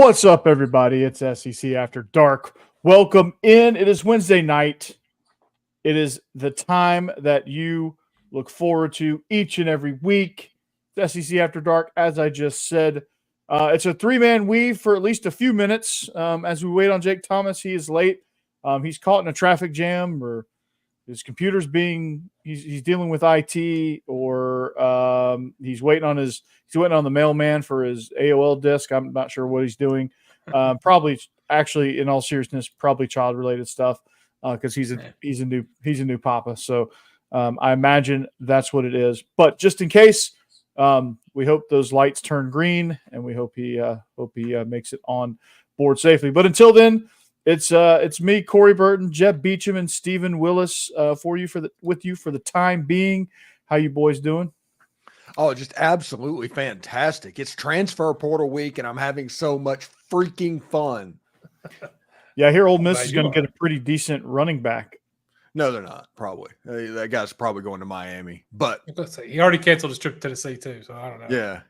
What's up, everybody? It's SEC After Dark. Welcome in. It is Wednesday night. It is the time that you look forward to each and every week. It's SEC After Dark, as I just said. It's a three-man weave for at least a few minutes as we wait on Jake Thomas. He is late. He's caught in a traffic jam, or his computer's he's dealing with IT, or he's waiting on the mailman for his AOL disk. I'm not sure what he's doing. Probably, actually, in all seriousness, probably child-related stuff because he's a new papa. So I imagine that's what it is. But just in case, we hope those lights turn green, and we hope he makes it on board safely. But until then, it's me, Corey Burton, Jeb Beecham, and Stephen Willis with you for the time being. How you boys doing? Oh, just absolutely fantastic. It's transfer portal week, and I'm having so much freaking fun. Yeah, I hear Ole Miss is going to get a pretty decent running back. No, they're not, probably. That guy's probably going to Miami. But he already canceled his trip to Tennessee, too, so I don't know.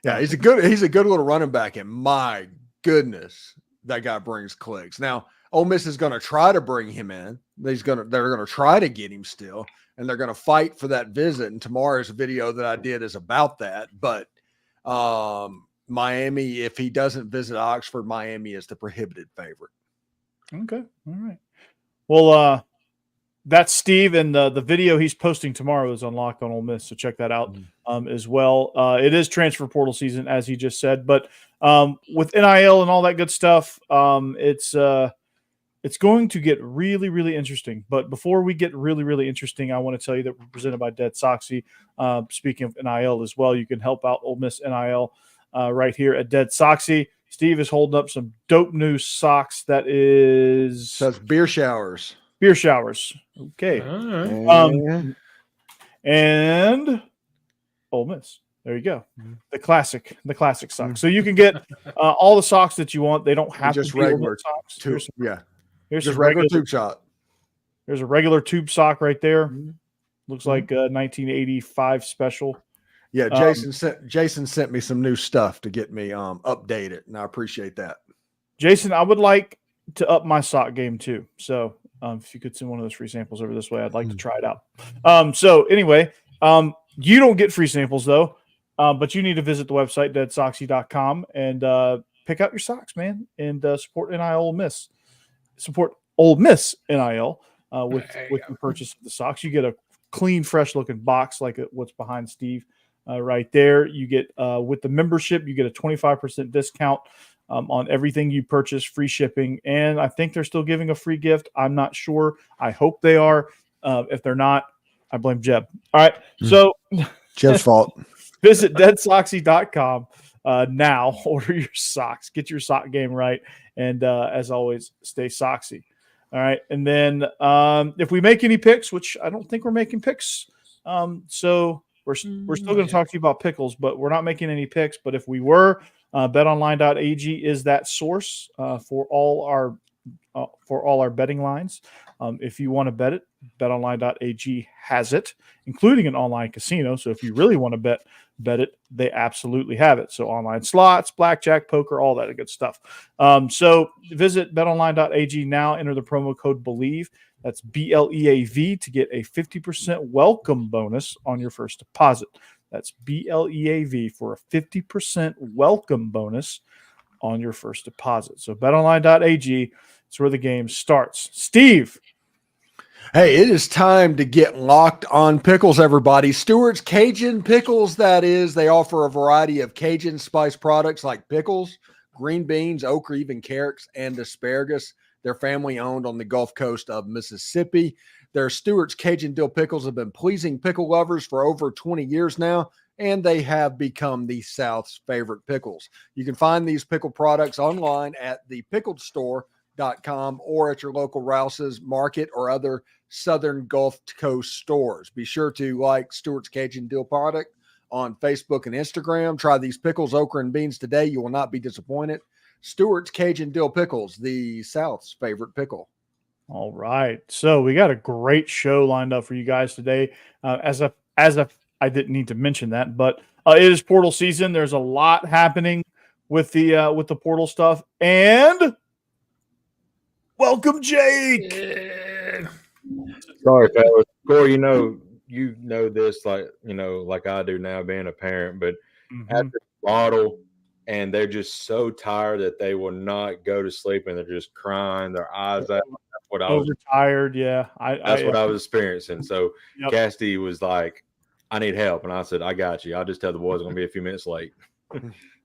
Yeah, he's a good little running back, and my goodness, that guy brings clicks. Now, Ole Miss is going to try to bring him in. They're going to try to get him still, and they're going to fight for that visit. And tomorrow's video that I did is about that. But Miami, if he doesn't visit Oxford, Miami is the prohibited favorite. Okay, all right. Well, that's Steve, and the video he's posting tomorrow is unlocked on Ole Miss, so check that out as well. It is transfer portal season, as he just said, but with NIL and all that good stuff, it's going to get really, really interesting. But before we get really, really interesting, I want to tell you that we're presented by DeadSoxy. Speaking of NIL as well, you can help out Ole Miss NIL right here at DeadSoxy. Steve is holding up some dope new socks. Says beer showers. Beer showers. Okay. Right. And Ole Miss. There you go. The classic socks. So you can get all the socks that you want. They don't have just to be regular socks. Here's just regular tube shot. There's a regular tube sock right there. Looks like a 1985 special. Yeah, Jason sent me some new stuff to get me updated, and I appreciate that. Jason, I would like to up my sock game too. So if you could send one of those free samples over this way, I'd like to try it out. So anyway, you don't get free samples though, but you need to visit the website, DeadSoxy.com, and pick out your socks, man, and support NIL Ole Miss. Support Ole Miss NIL with the purchase of the socks. You get a clean, fresh-looking box like what's behind Steve right there. You get with the membership, you get a 25% discount on everything you purchase, free shipping, and I think they're still giving a free gift. I'm not sure. I hope they are. If they're not, I blame Jeb. All right, so Jeb's fault. Visit DeadSoxy.com now. Order your socks. Get your sock game right, and as always, stay soxy. All right, and then if we make any picks, which I don't think we're making picks, so we're still going to talk to you about pickles, but we're not making any picks. But if we were, betonline.ag is that source for all our betting lines. If you want to bet it, betonline.ag has it, including an online casino. So if you really want to bet it, they absolutely have it. So online slots, blackjack, poker, all that good stuff. So visit betonline.ag now. Enter the promo code Bleav. That's BLEAV to get a 50% welcome bonus on your first deposit. That's BLEAV for a 50% welcome bonus on your first deposit. So betonline.ag is where the game starts. Steve. Hey, it is time to get locked on pickles, everybody. Stewart's Cajun Pickles, that is. They offer a variety of Cajun spice products like pickles, green beans, okra, even carrots, and asparagus. They're family-owned on the Gulf Coast of Mississippi. Their Stewart's Cajun Dill Pickles have been pleasing pickle lovers for over 20 years now, and they have become the South's favorite pickles. You can find these pickle products online at thepickedstore.com or at your local Rouse's Market or other Southern Gulf Coast stores. Be sure to like Stewart's Cajun Dill product on Facebook and Instagram. Try these pickles, okra, and beans today. You will not be disappointed. Stewart's Cajun Dill Pickles, the South's favorite pickle. All right. So we got a great show lined up for you guys today. As if I didn't need to mention that, but it is portal season. There's a lot happening with the portal stuff. And welcome, Jake. Yeah. Sorry, fellas. Corey, you know this like I do now, being a parent, but after the bottle, and they're just so tired that they will not go to sleep, and they're just crying their eyes out. That's what I was overtired. Yeah, that's what I was experiencing. So Cassidy was like, "I need help," and I said, "I got you. I'll just tell the boys I'm gonna be a few minutes late."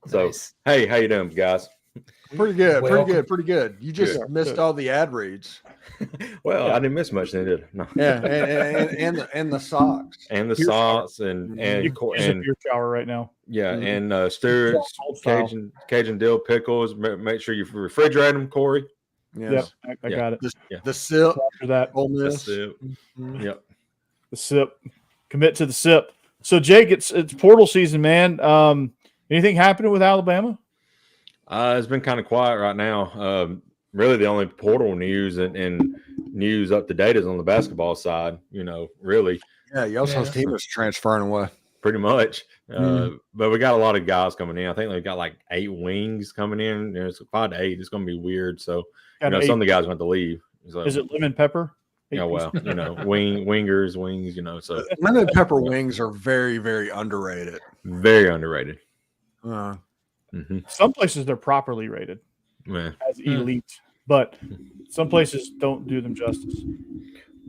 So, Nice. Hey, how you doing, guys? Pretty good. Welcome. Pretty good. You just missed all the ad reads. Well, I didn't miss much, then, did I? No. Yeah, and the socks. And the socks and your shower right now. Yeah, and Stewart's Cajun dill pickles. Make sure you refrigerate them, Corey. Yes. Yep, I got it. The sip After that, Ole Miss. Yep. the sip. Commit to the sip. So, Jake, it's portal season, man. Anything happening with Alabama? It's been kind of quiet right now. Really, the only portal news and news up to date is on the basketball side. Really. Yeah, y'all's team is transferring away. Pretty much. But we got a lot of guys coming in. I think we got like 8 wings coming in. It's 5 to 8. It's going to be weird. So, some of the guys want to leave. So, is it lemon pepper? Yeah, well, wingers, wings, so. Lemon pepper wings are very, very underrated. Very underrated. Some places they're properly rated as elite, but some places don't do them justice.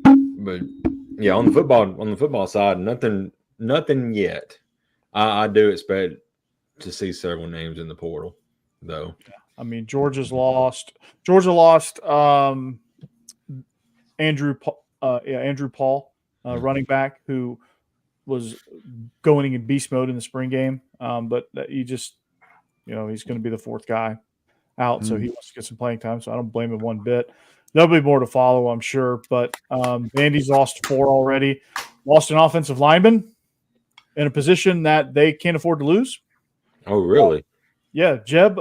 But yeah, on the football side, nothing yet. I do expect to see several names in the portal, though. I mean, Georgia lost Andrew Paul, running back, who was going in beast mode in the spring game, but he just. He's going to be the 4th guy out, so he wants to get some playing time. So I don't blame him one bit. There'll be more to follow, I'm sure. But Vandy's lost 4 already. Lost an offensive lineman in a position that they can't afford to lose. Oh, really? Yeah, Jeb,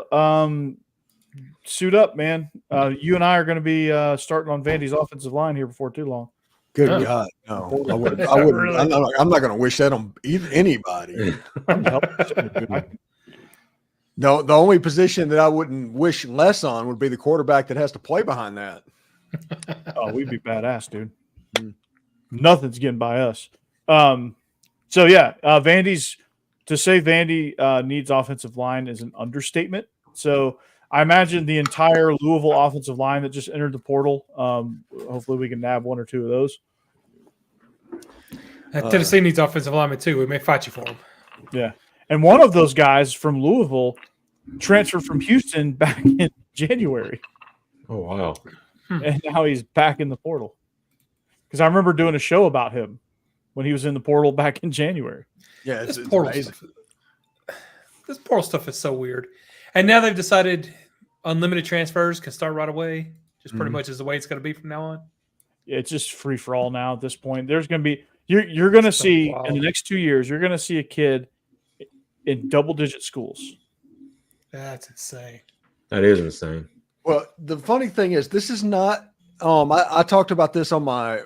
suit up, man. You and I are going to be starting on Vandy's offensive line here before too long. Good God, no! I wouldn't. I'm not going to wish that on anybody. No, the only position that I wouldn't wish less on would be the quarterback that has to play behind that. Oh, we'd be badass, dude. Nothing's getting by us. Vandy's to say Vandy needs offensive line is an understatement. So I imagine the entire Louisville offensive line that just entered the portal. Hopefully, we can nab 1 or 2 of those. Tennessee needs offensive linemen too. We may fight you for them. Yeah. And one of those guys from Louisville transferred from Houston back in January. Oh, wow. And now he's back in the portal. Because I remember doing a show about him when he was in the portal back in January. Yeah, it's portal amazing. This portal stuff is so weird. And now they've decided unlimited transfers can start right away. Just pretty much is the way it's going to be from now on. Yeah, it's just free for all now at this point. There's going to be you're going to see in the next 2 years, you're going to see a kid in double-digit schools. That's insane. That is insane. Well, the funny thing is, this is not. I talked about this on my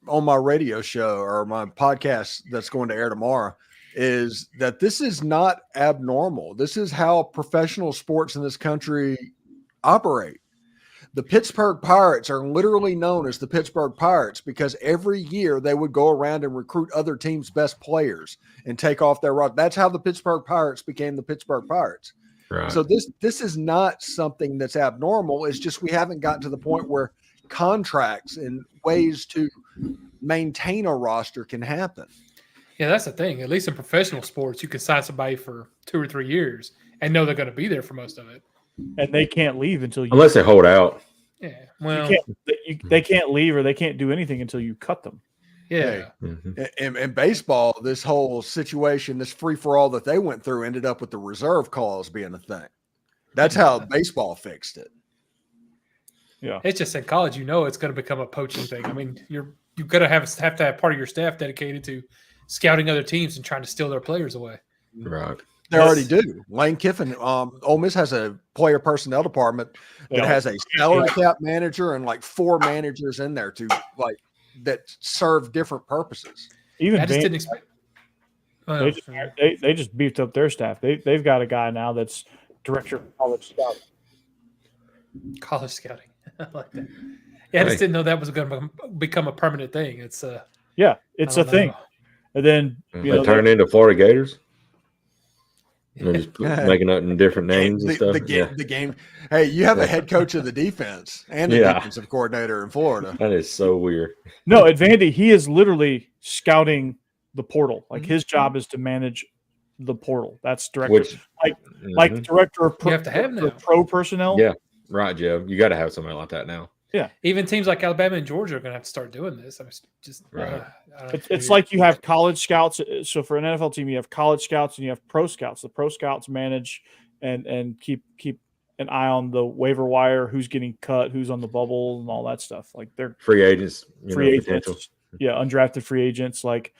radio show or my podcast that's going to air tomorrow. Is that this is not abnormal? This is how professional sports in this country operate. The Pittsburgh Pirates are literally known as the Pittsburgh Pirates because every year they would go around and recruit other teams' best players and take off their roster. That's how the Pittsburgh Pirates became the Pittsburgh Pirates. Right. So this is not something that's abnormal. It's just we haven't gotten to the point where contracts and ways to maintain a roster can happen. Yeah, that's the thing. At least in professional sports, you can sign somebody for 2 or 3 years and know they're going to be there for most of it. And they can't leave until you. Unless they hold out. Yeah, well, they can't leave or they can't do anything until you cut them. Yeah. In baseball, this whole situation, this free-for-all that they went through ended up with the reserve clause being a thing. That's how baseball fixed it. Yeah. It's just in college, it's going to become a poaching thing. I mean, you're going to have to have part of your staff dedicated to scouting other teams and trying to steal their players away. Right. They already do. Lane Kiffin, Ole Miss has a player personnel department that has a salary cap manager and like 4 managers in there that serve different purposes. Even I just didn't expect. They just beefed up their staff. They've got a guy now that's director of college scouting. College scouting. I like that. Yeah, I just didn't know that was going to become a permanent thing. It's it's a thing. And then they turn into Florida Gators. And they're just making up different names and stuff. The game. Hey, you have a head coach of the defense and a defensive coordinator in Florida. That is so weird. No, at Vandy, he is literally scouting the portal. Like his job is to manage the portal. That's director. Like director of you have to have now. Pro personnel. Yeah, right, Jeb. You got to have somebody like that now. Yeah. Even teams like Alabama and Georgia are going to have to start doing this. I mean, just right. It's like you have college scouts. So for an NFL team, you have college scouts and you have pro scouts. The pro scouts manage and keep an eye on the waiver wire, who's getting cut, who's on the bubble, and all that stuff. Like they're free agents, potential. Yeah, undrafted free agents. Like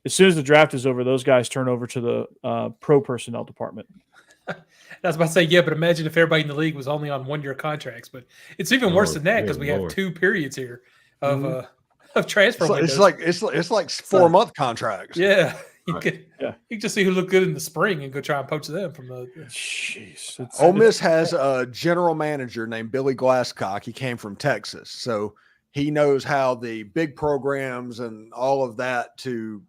as soon as the draft is over, those guys turn over to the pro personnel department. I was about to say, but imagine if everybody in the league was only on 1-year contracts. But it's even worse than that because we have 2 periods here of transfer windows. It's like 4-month contracts. Yeah, you can just see who looked good in the spring and go try and poach them from the. Jeez, Ole Miss has a general manager named Billy Glasscock. He came from Texas, so he knows how the big programs and all of that to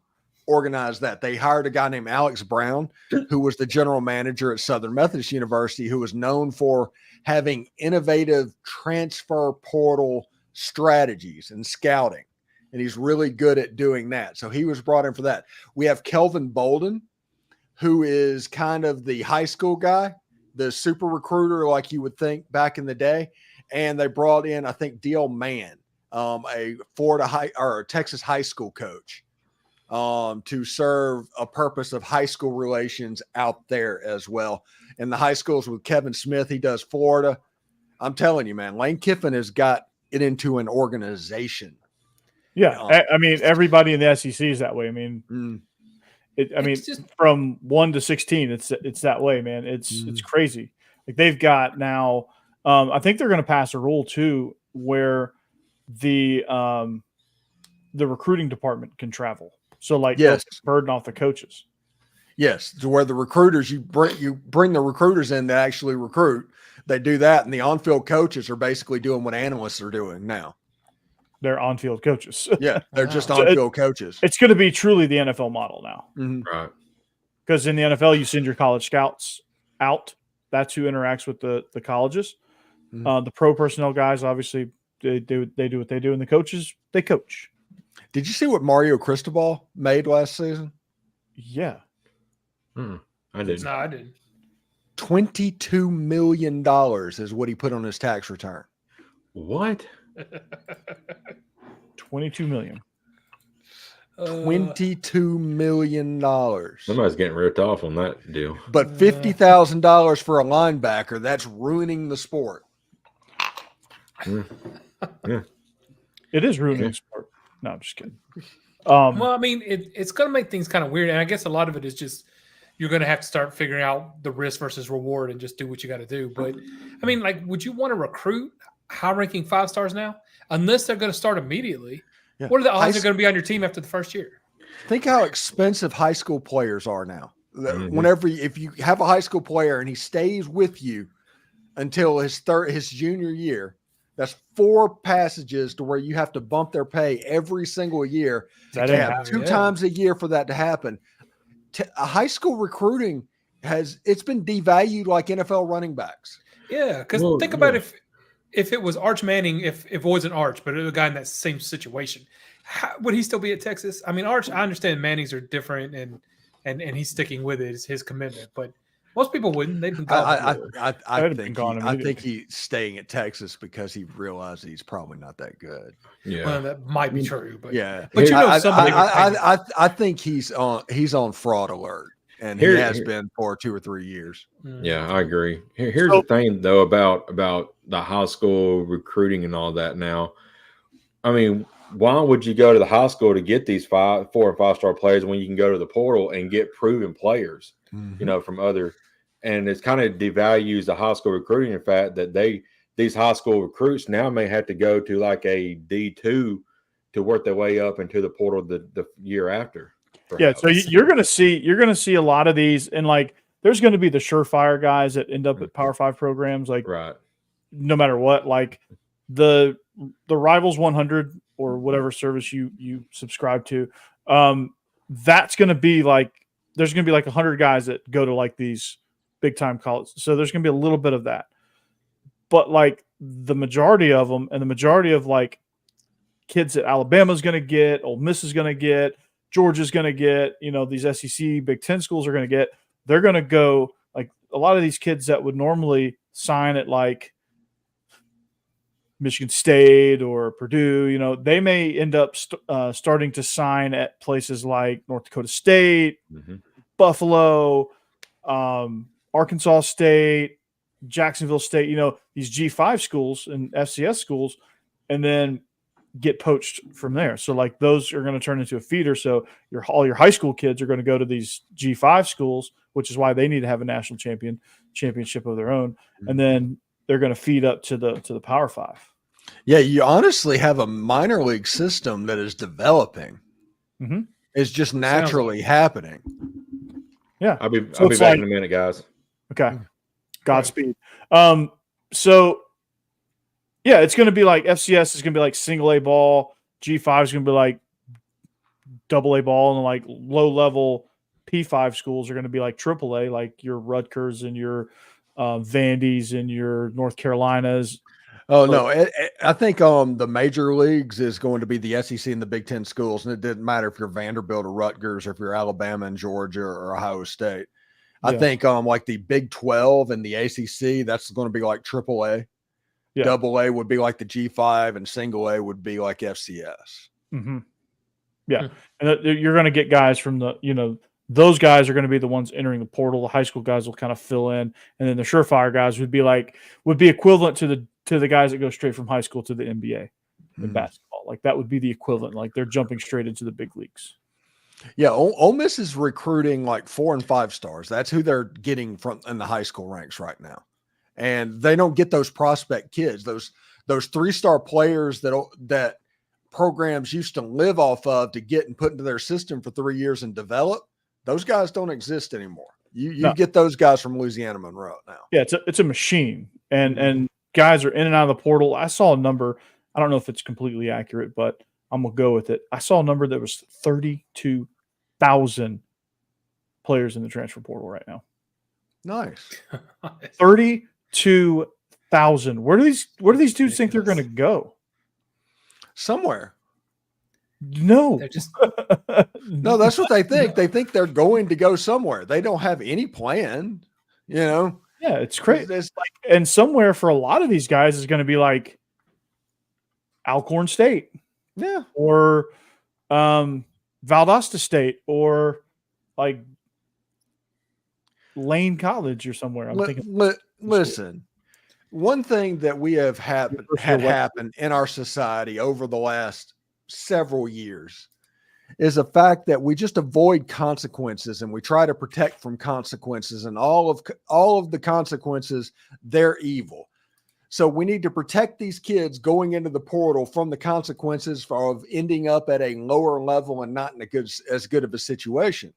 organize that. They hired a guy named Alex Brown, who was the general manager at Southern Methodist University, who was known for having innovative transfer portal strategies and scouting. And he's really good at doing that. So he was brought in for that. We have Kelvin Bolden, who is kind of the high school guy, the super recruiter, like you would think back in the day. And they brought in, I think, D.L. Mann, a Texas high school coach, to serve a purpose of high school relations out there as well. And the high schools with Kevin Smith, he does Florida. I'm telling you, man, Lane Kiffin has got it into an organization. Yeah, I mean, everybody in the SEC is that way. I mean, from 1 to 16, it's that way, man. It's crazy. Like they've got now, I think they're going to pass a rule too, where the recruiting department can travel. So like, burden off the coaches. Yes, to where the recruiters you bring the recruiters in that actually recruit. They do that, and the on-field coaches are basically doing what analysts are doing now. They're on-field coaches. Yeah, they're just on-field coaches. It's going to be truly the NFL model now. Right. Because in the NFL, you send your college scouts out. That's who interacts with the colleges. The pro personnel guys, obviously, they do what they do, and the coaches, they coach. Did you see what Mario Cristobal made last season? Yeah. I didn't. No, I didn't. $22 million is what he put on his tax return. What? 22 million. $22 million. Somebody's getting ripped off on that deal. But $50,000 for a linebacker, that's ruining the sport. Yeah. It is ruining the sport. No, I'm just kidding. Well, I mean, it's going to make things kind of weird. And I guess a lot of it is just you're going to have to start figuring out the risk versus reward and just do what you got to do. But, I mean, like, would you want to recruit high-ranking 5-stars now? Unless they're going to start immediately. Yeah. What are the odds they're going to be on your team after the first year? Think how expensive high school players are now. If you have a high school player and he stays with you until his junior year, that's 4 passages to where you have to bump their pay every single year. To have 2 times a year for that to happen. High school recruiting it's been devalued like NFL running backs. Yeah, because think about if it was Arch Manning, if it wasn't Arch, but a guy in that same situation, would he still be at Texas? I mean, Arch, I understand Mannings are different and he's sticking with it, is his commitment, but most people wouldn't. They'd been gone. I think he's staying at Texas because he realized he's probably not that good. Yeah, well, that might be true, but but I think he's on fraud alert, and he has been for 2 or 3 years. Yeah, I agree. Here's the thing, though, about the high school recruiting and all that. Now, I mean, why would you go to the high school to get these 4 and 5-star players when you can go to the portal and get proven players? From other, and it's kind of devalues the high school recruiting. In fact, that these high school recruits now may have to go to like a D2 to work their way up into the portal the year after. Perhaps. Yeah, so you're going to see a lot of these, and like there's going to be the surefire guys that end up at Power 5 programs, like Right. no matter what, like the Rivals 100 or whatever service you subscribe to. That's going to be like, there's going to be like 100 guys that go to like these big time colleges. So there's going to be a little bit of that, but like the majority of them, and the majority of like kids that Alabama's going to get, Ole Miss is going to get, Georgia's going to get, these SEC Big Ten schools are going to get, they're going to go, like a lot of these kids that would normally sign at like Michigan State or Purdue, they may end up starting to sign at places like North Dakota State, Buffalo, Arkansas State, Jacksonville State, these G5 schools and FCS schools, and then get poached from there. So like those are going to turn into a feeder. So all your high school kids are going to go to these G5 schools, which is why they need to have a national championship of their own. And then they're going to feed up to the Power 5. Yeah, you honestly have a minor league system that is developing. It's just naturally happening. Yeah. I'll be back in a minute, guys. Okay. Godspeed. So yeah, it's going to be like FCS is going to be like single A ball. G5 is going to be like double A ball, and like low level P5 schools are going to be like triple A, like your Rutgers and your Vandy's and your North Carolinas. Oh, no. I think the major leagues is going to be the SEC and the Big Ten schools. And it didn't matter if you're Vanderbilt or Rutgers or if you're Alabama and Georgia or Ohio State. I think like the Big 12 and the ACC, that's going to be like triple A. Yeah. Double A would be like the G5 and single A would be like FCS. Yeah. And you're going to get guys from those guys are going to be the ones entering the portal. The high school guys will kind of fill in. And then the surefire guys would be equivalent to the guys that go straight from high school to the NBA in basketball. Like that would be the equivalent. Like they're jumping straight into the big leagues. Yeah. Ole Miss is recruiting like 4 and 5 stars. That's who they're getting from in the high school ranks right now. And they don't get those prospect kids, those 3-star players that programs used to live off of to get and put into their system for 3 years and develop. Those guys don't exist anymore. You get those guys from Louisiana Monroe now. Yeah, it's a machine, and guys are in and out of the portal. I saw a number. I don't know if it's completely accurate, but I'm gonna go with it. I saw a number that was 32,000 players in the transfer portal right now. Nice. 32,000. Where do these dudes think they're going to go? Somewhere. No. They're just No, that's what they think. They think they're going to go somewhere. They don't have any plan, Yeah, it's crazy. It's like, and somewhere for a lot of these guys is going to be like Alcorn State. Yeah. Or Valdosta State, or like Lane College or somewhere. I'm thinking. Listen, one thing that we have had happen in our society over the last several years is the fact that we just avoid consequences and we try to protect from consequences, and all of the consequences, they're evil. So we need to protect these kids going into the portal from the consequences of ending up at a lower level and not in as good of a situation.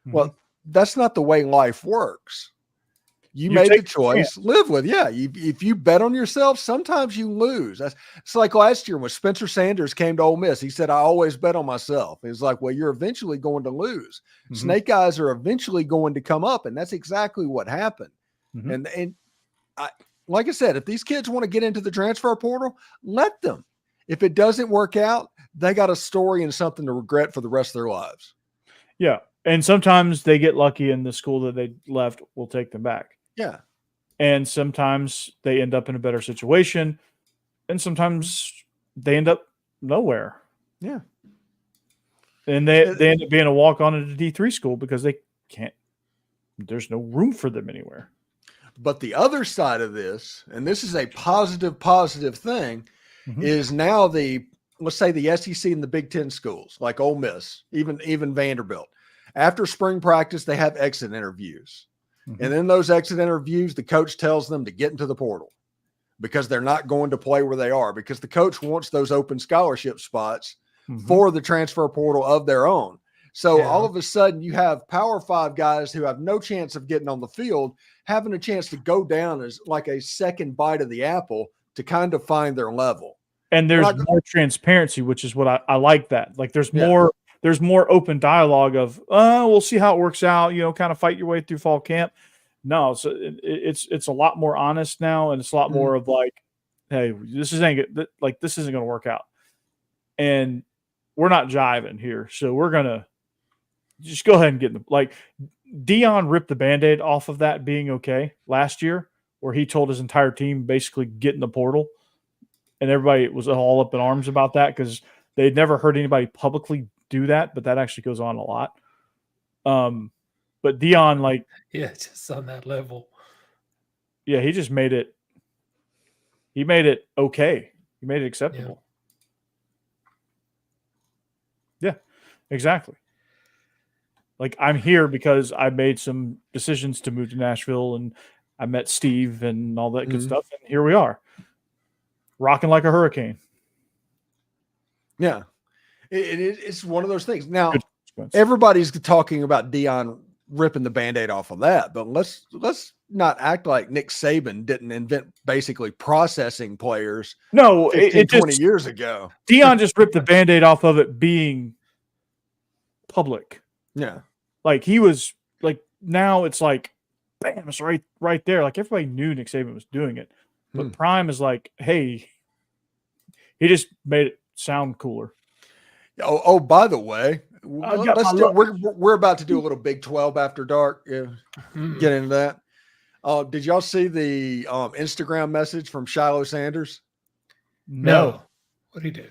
Well, that's not the way life works. You made the choice, live with. Yeah. If you bet on yourself, sometimes you lose. It's like last year when Spencer Sanders came to Ole Miss. He said, I always bet on myself. He was like, well, you're eventually going to lose. Snake eyes are eventually going to come up. And that's exactly what happened. And like I said, if these kids want to get into the transfer portal, let them. If it doesn't work out, they got a story and something to regret for the rest of their lives. Yeah. And sometimes they get lucky and the school that they left will take them back. Yeah. And sometimes they end up in a better situation, and sometimes they end up nowhere. Yeah. And they end up being a walk-on at a D3 school because they can't – there's no room for them anywhere. But the other side of this, and this is a positive thing, is now let's say the SEC and the Big Ten schools like Ole Miss, even Vanderbilt. After spring practice, they have exit interviews. And in those exit interviews, the coach tells them to get into the portal because they're not going to play where they are, because the coach wants those open scholarship spots for the transfer portal of their own. So Yeah. all of a sudden you have Power 5 guys who have no chance of getting on the field, having a chance to go down as like a second bite of the apple to kind of find their level. And there's more transparency, which is what I like that. Like there's more open dialogue of, we'll see how it works out, kind of fight your way through fall camp. No, so it's a lot more honest now, and it's a lot more of like, hey, this isn't going to work out. And we're not jiving here. So we're going to just go ahead and get like Deion ripped the Band-Aid off of that being okay last year, where he told his entire team basically get in the portal. And everybody was all up in arms about that because they'd never heard anybody publicly do that, but that actually goes on a lot. But Deion, just on that level. Yeah, he just made it. He made it okay. He made it acceptable. Yeah, exactly. Like I'm here because I made some decisions to move to Nashville, and I met Steve and all that good stuff, and here we are, rocking like a hurricane. Yeah, it's one of those things. Now everybody's talking about Deion ripping the Band-Aid off of that, but let's not act like Nick Saban didn't invent basically processing players. No, 20 years ago. Deion just ripped the Band-Aid off of it being public. Yeah. Like he was like, now it's like, bam, it's right there. Like everybody knew Nick Saban was doing it. But Prime is like, hey, he just made it sound cooler. Oh, by the way, we're about to do a little Big 12 after dark. Yeah, get into that. Did y'all see the Instagram message from Shiloh Sanders? No. What did he do?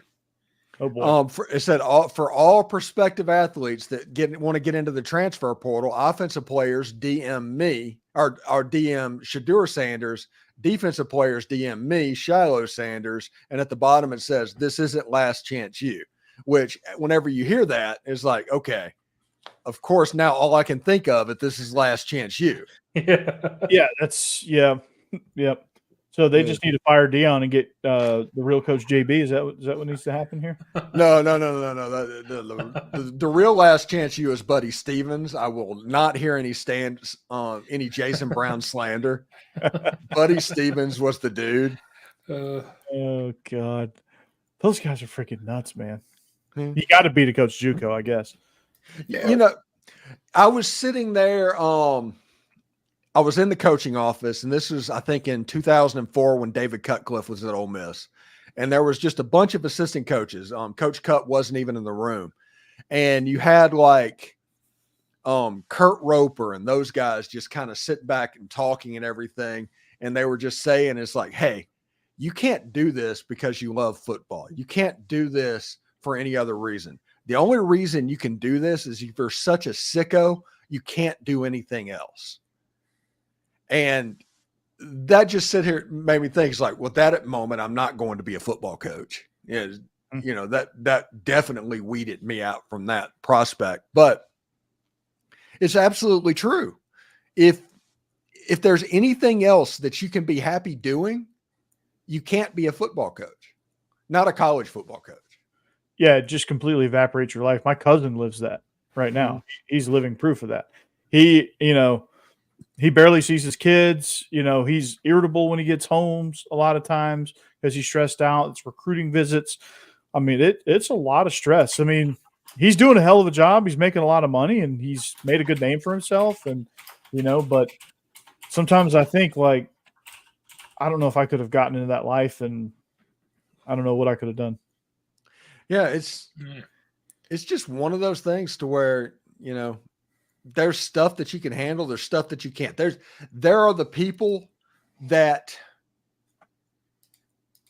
Oh boy! It said for all prospective athletes that want to get into the transfer portal, offensive players DM me or DM Shadur Sanders. Defensive players DM me, Shiloh Sanders, and at the bottom it says, "This isn't last chance you." Which, whenever you hear that, is like, okay, of course. Now all I can think of is this is last chance you. Yeah, that's yep. So they just need to fire Deion and get the real coach JB. Is that what needs to happen here? No. The real last chance you is Buddy Stevens. I will not hear any any Jason Brown slander. Buddy Stevens was the dude. Oh God, those guys are freaking nuts, man. You got to beat a Coach JUCO, I guess. Yeah. I was sitting there. I was in the coaching office, and this was, I think, in 2004 when David Cutcliffe was at Ole Miss. And there was just a bunch of assistant coaches. Coach Cut wasn't even in the room. And you had like Kurt Roper and those guys just kind of sitting back and talking and everything. And they were just saying, it's like, hey, you can't do this because you love football. You can't do this for any other reason. The only reason you can do this is if you're such a sicko, you can't do anything else. And that just made me think, it's like, well, that moment, I'm not going to be a football coach. That definitely weeded me out from that prospect. But it's absolutely true. If there's anything else that you can be happy doing, you can't be a football coach, not a college football coach. Yeah, it just completely evaporates your life. My cousin lives that right now. He's living proof of that. He barely sees his kids. He's irritable when he gets home a lot of times because he's stressed out. It's recruiting visits. I mean, it's a lot of stress. I mean, he's doing a hell of a job. He's making a lot of money, and he's made a good name for himself. And, but sometimes I think, like, I don't know if I could have gotten into that life, and I don't know what I could have done. Yeah, it's just one of those things to where, there's stuff that you can handle. There's stuff that you can't. There are the people that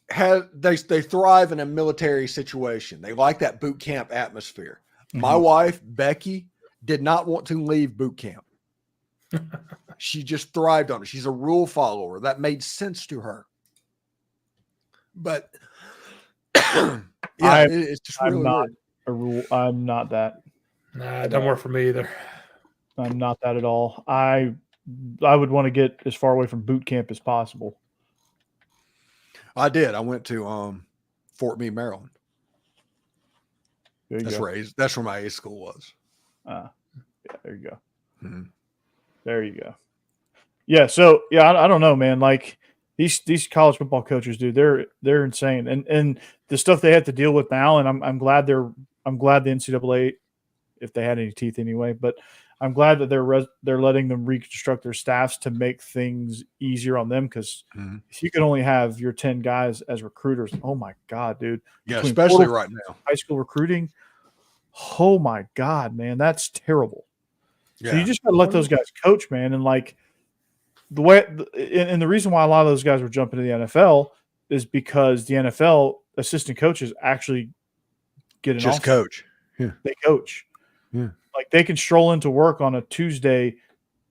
they thrive in a military situation. They like that boot camp atmosphere. Mm-hmm. My wife, Becky, did not want to leave boot camp. She just thrived on it. She's a rule follower. That made sense to her. But it's just really weird. A rule. I'm not that. Nah, it don't work for me either. I'm not that at all. I would want to get as far away from boot camp as possible. I did. I went to Fort Meade, Maryland. That's where my A school was. Yeah, there you go. Mm-hmm. There you go. Yeah. So yeah, I don't know, man. Like these college football coaches, dude, they're insane, and the stuff they have to deal with now. And I'm glad the NCAA, if they had any teeth anyway, but I'm glad that they're letting them reconstruct their staffs to make things easier on them. Because if you can only have your 10 guys as recruiters, oh my God, dude. Yeah, especially right now, high school recruiting. Oh my God, man, that's terrible. Yeah. So you just got to let those guys coach, man. And like the way, and the reason why a lot of those guys were jumping to the NFL is because the NFL assistant coaches actually get an just offer. coach. Yeah, they coach. Yeah, like they can stroll into work on a Tuesday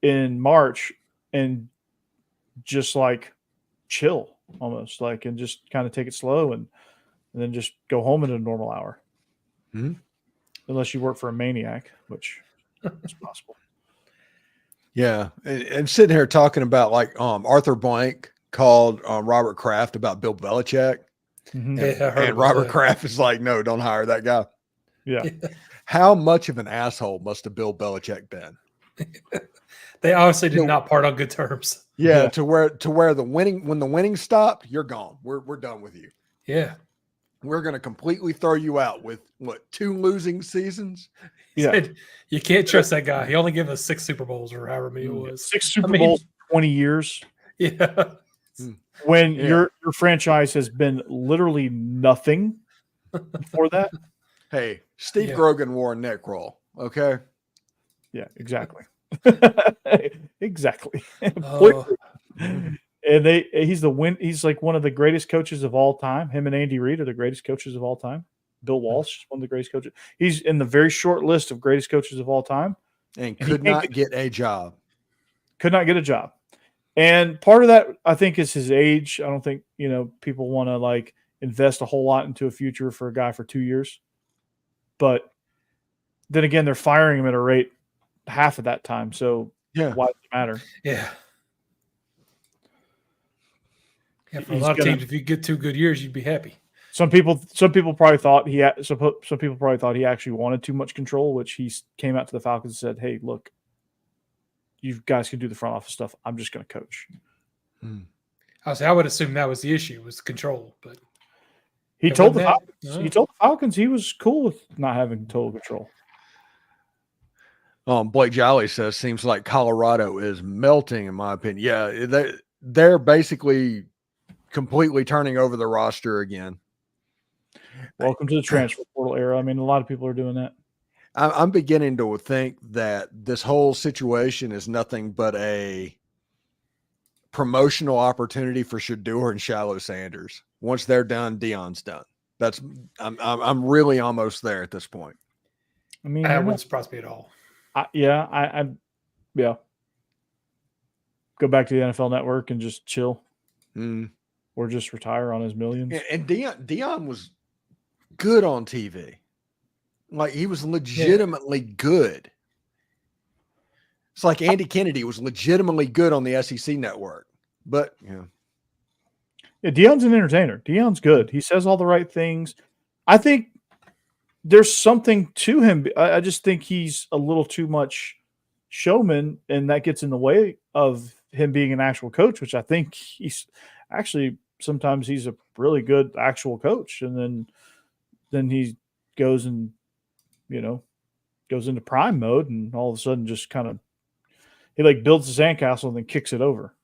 in March and just like chill almost, like, and just kind of take it slow and then just go home at a normal hour. Mm-hmm. Unless you work for a maniac, which is possible. Yeah. And sitting here talking about like Arthur Blank called Robert Kraft about Bill Belichick. Mm-hmm. And Robert Kraft is like, no, don't hire that guy. Yeah. How much of an asshole must have Bill Belichick been? They obviously did not part on good terms. Yeah, to where when the winning stopped, you're gone. We're done with you. Yeah. We're going to completely throw you out with 2 losing seasons. Yeah. You can't trust that guy. He only gave us 6 Super Bowls or however many it was. 6 Super Bowls, 20 years. Yeah. When your franchise has been literally nothing before that. Hey, Steve Grogan wore a neck roll. Okay. Yeah, exactly. Exactly. And he's like one of the greatest coaches of all time. Him and Andy Reid are the greatest coaches of all time. Bill Walsh, one of the greatest coaches. He's in the very short list of greatest coaches of all time. And could not get a job. Could not get a job. And part of that, I think, is his age. I don't think, people want to like invest a whole lot into a future for a guy for 2 years. But then again, they're firing him at a rate half of that time. So why does it matter? Yeah. Yeah, for a lot of teams, if you get 2 good years, you'd be happy. Some people probably thought he actually wanted too much control, which he came out to the Falcons and said, "Hey, look, you guys can do the front office stuff. I'm just going to coach." I would assume that was the issue, was control. But he told the Falcons he was cool with not having total control. Blake Jolly says, seems like Colorado is melting, in my opinion. Yeah, they're basically completely turning over the roster again. Welcome to the transfer portal era. I mean, a lot of people are doing that. I'm beginning to think that this whole situation is nothing but a promotional opportunity for Shedeur and Shiloh Sanders. Once they're done, Deion's done. I'm really almost there at this point. I mean, that wouldn't surprise me at all. Yeah. Go back to the NFL Network and just chill. Or just retire on his millions. And Deion was good on TV. Like, he was legitimately good. It's like Andy Kennedy was legitimately good on the SEC network. But, Deion's an entertainer. Deion's good. He says all the right things. I think there's something to him. I just think he's a little too much showman, and that gets in the way of him being an actual coach, which I think he's actually sometimes he's a really good actual coach. And then he goes and, goes into prime mode, and all of a sudden just kind of, he like builds the sandcastle and then kicks it over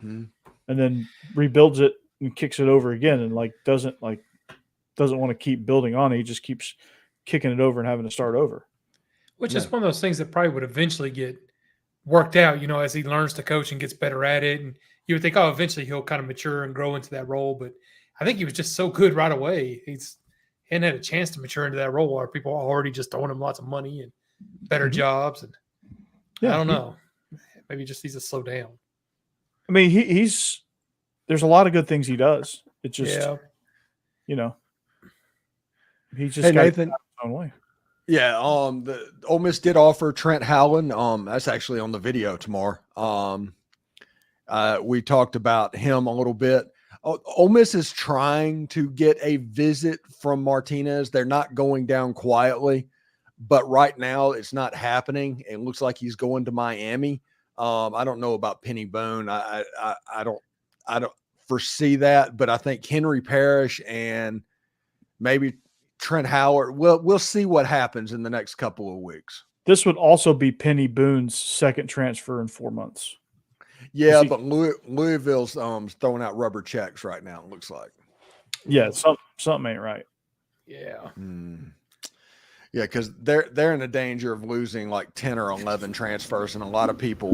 and then rebuilds it and kicks it over again. And like, doesn't want to keep building on it. He just keeps kicking it over and having to start over. Which is one of those things that probably would eventually get worked out, as he learns to coach and gets better at it. And you would think, eventually he'll kind of mature and grow into that role. But I think he was just so good right away. He hadn't had a chance to mature into that role, where people are already just throwing him lots of money and better jobs. And I don't know. Maybe he just needs to slow down. I mean, there's a lot of good things he does. It just, he's just got Nathan, his own way. Yeah, the Ole Miss did offer Trent Howland. That's actually on the video tomorrow. We talked about him a little bit. Ole Miss is trying to get a visit from Martinez. They're not going down quietly, but right now it's not happening. It looks like he's going to Miami. I don't know about Penny Boone. I don't foresee that, but I think Henry Parrish and maybe Trent Howard. We'll see what happens in the next couple of weeks. This would also be Penny Boone's second transfer in 4 months. Yeah, but Louisville's throwing out rubber checks right now. It looks like. Yeah, something ain't right. Yeah. Yeah, because they're in the danger of losing like 10 or 11 transfers, and a lot of people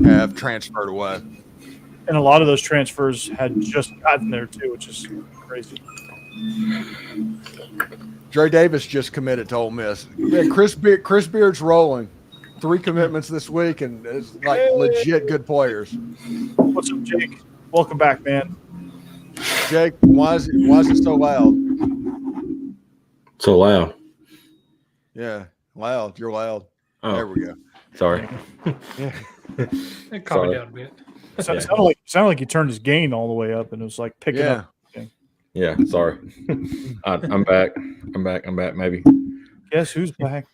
have transferred away. And a lot of those transfers had just gotten there too, which is crazy. Dre Davis just committed to Ole Miss. Yeah, Chris Beard's rolling. 3 commitments this week, and it's like legit good players. What's up, Jake? Welcome back, man. Jake, why is it so loud? So loud. Yeah, loud. You're loud. Oh. There we go. Sorry. Yeah. Calm it down a bit. It sounded like he turned his gain all the way up, and it was like picking up. Yeah, sorry. I'm back. I'm back, maybe. Guess who's back?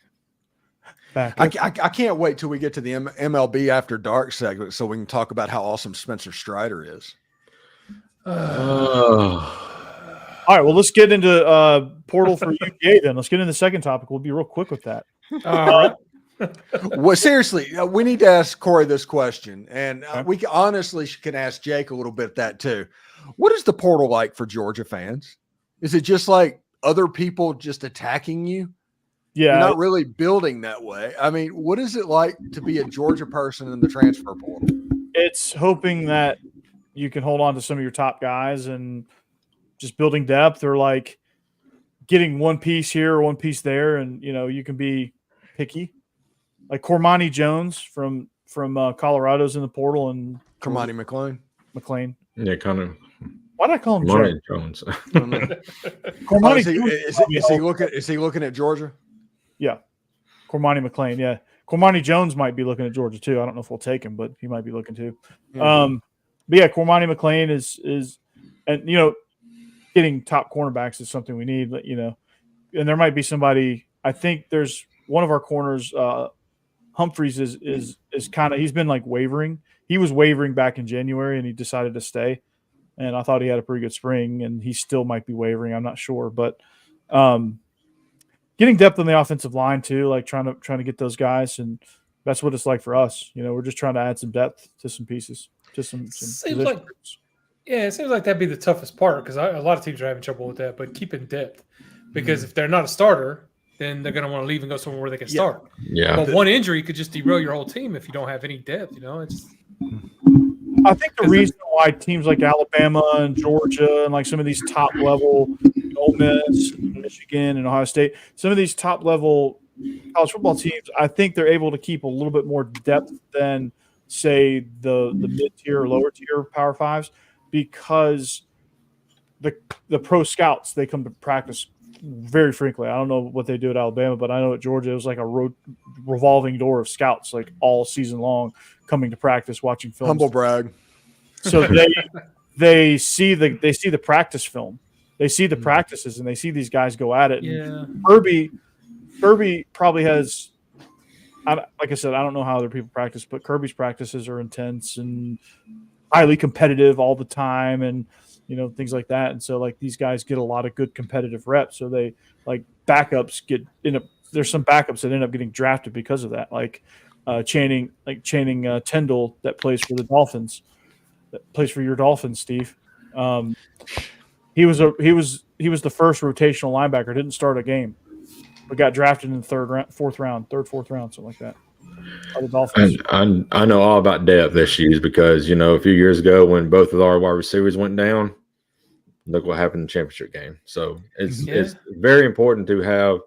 I can't wait till we get to the MLB After Dark segment so we can talk about how awesome Spencer Strider is. All right, well, let's get into portal for UGA then. Let's get into the second topic. We'll be real quick with that. All right. Well, seriously, we need to ask Corey this question, and we honestly can ask Jake a little bit that too. What is the portal like for Georgia fans? Is it just like other people just attacking you? Yeah. You're not really building that way. I mean, what is it like to be a Georgia person in the transfer portal? It's hoping that you can hold on to some of your top guys and just building depth, or like getting one piece here or one piece there. And, you can be picky. Like Cormani Jones from Colorado's in the portal, and Cormani McClain. Yeah, kind of. Why did I call him Jones? Is he looking at Georgia? Yeah. Cormani McClain. Yeah. Cormani Jones might be looking at Georgia too. I don't know if we'll take him, but he might be looking too. Mm-hmm. But yeah, Cormani McClain is, and getting top cornerbacks is something we need, and there might be somebody. I think there's one of our corners, Humphreys is kind of, he's been like wavering. He was wavering back in January and he decided to stay. And I thought he had a pretty good spring, and he still might be wavering. I'm not sure, but getting depth on the offensive line too, like trying to get those guys, and that's what it's like for us. We're just trying to add some depth to some pieces, to some seems like groups. Yeah, it seems like that'd be the toughest part, because a lot of teams are having trouble with that. But keeping depth, because if they're not a starter, then they're going to want to leave and go somewhere where they can start. Yeah, but one injury could just derail your whole team if you don't have any depth. I think the reason why teams like Alabama and Georgia and like some of these top level, Ole Miss, Michigan, and Ohio State, some of these top level college football teams, I think they're able to keep a little bit more depth than, say, the mid tier or lower tier Power Fives, because the pro scouts, they come to practice very frequently. I don't know what they do at Alabama, but I know at Georgia it was like a revolving door of scouts, like all season long, coming to practice, watching film. Humble brag. So they see the practice film, they see the practices, and they see these guys go at it. Yeah. And Kirby probably has. Like I said, I don't know how other people practice, but Kirby's practices are intense and highly competitive all the time, and things like that. And so like these guys get a lot of good competitive reps. So they like backups there's some backups that end up getting drafted because of that. Like Channing Tindall, that plays for the Dolphins, that plays for your Dolphins, Steve. He was the first rotational linebacker, didn't start a game, but got drafted in the fourth round, something like that. The Dolphins. And I know all about depth issues because, a few years ago when both of our wide receivers went down, look what happened in the championship game. So it's very important to have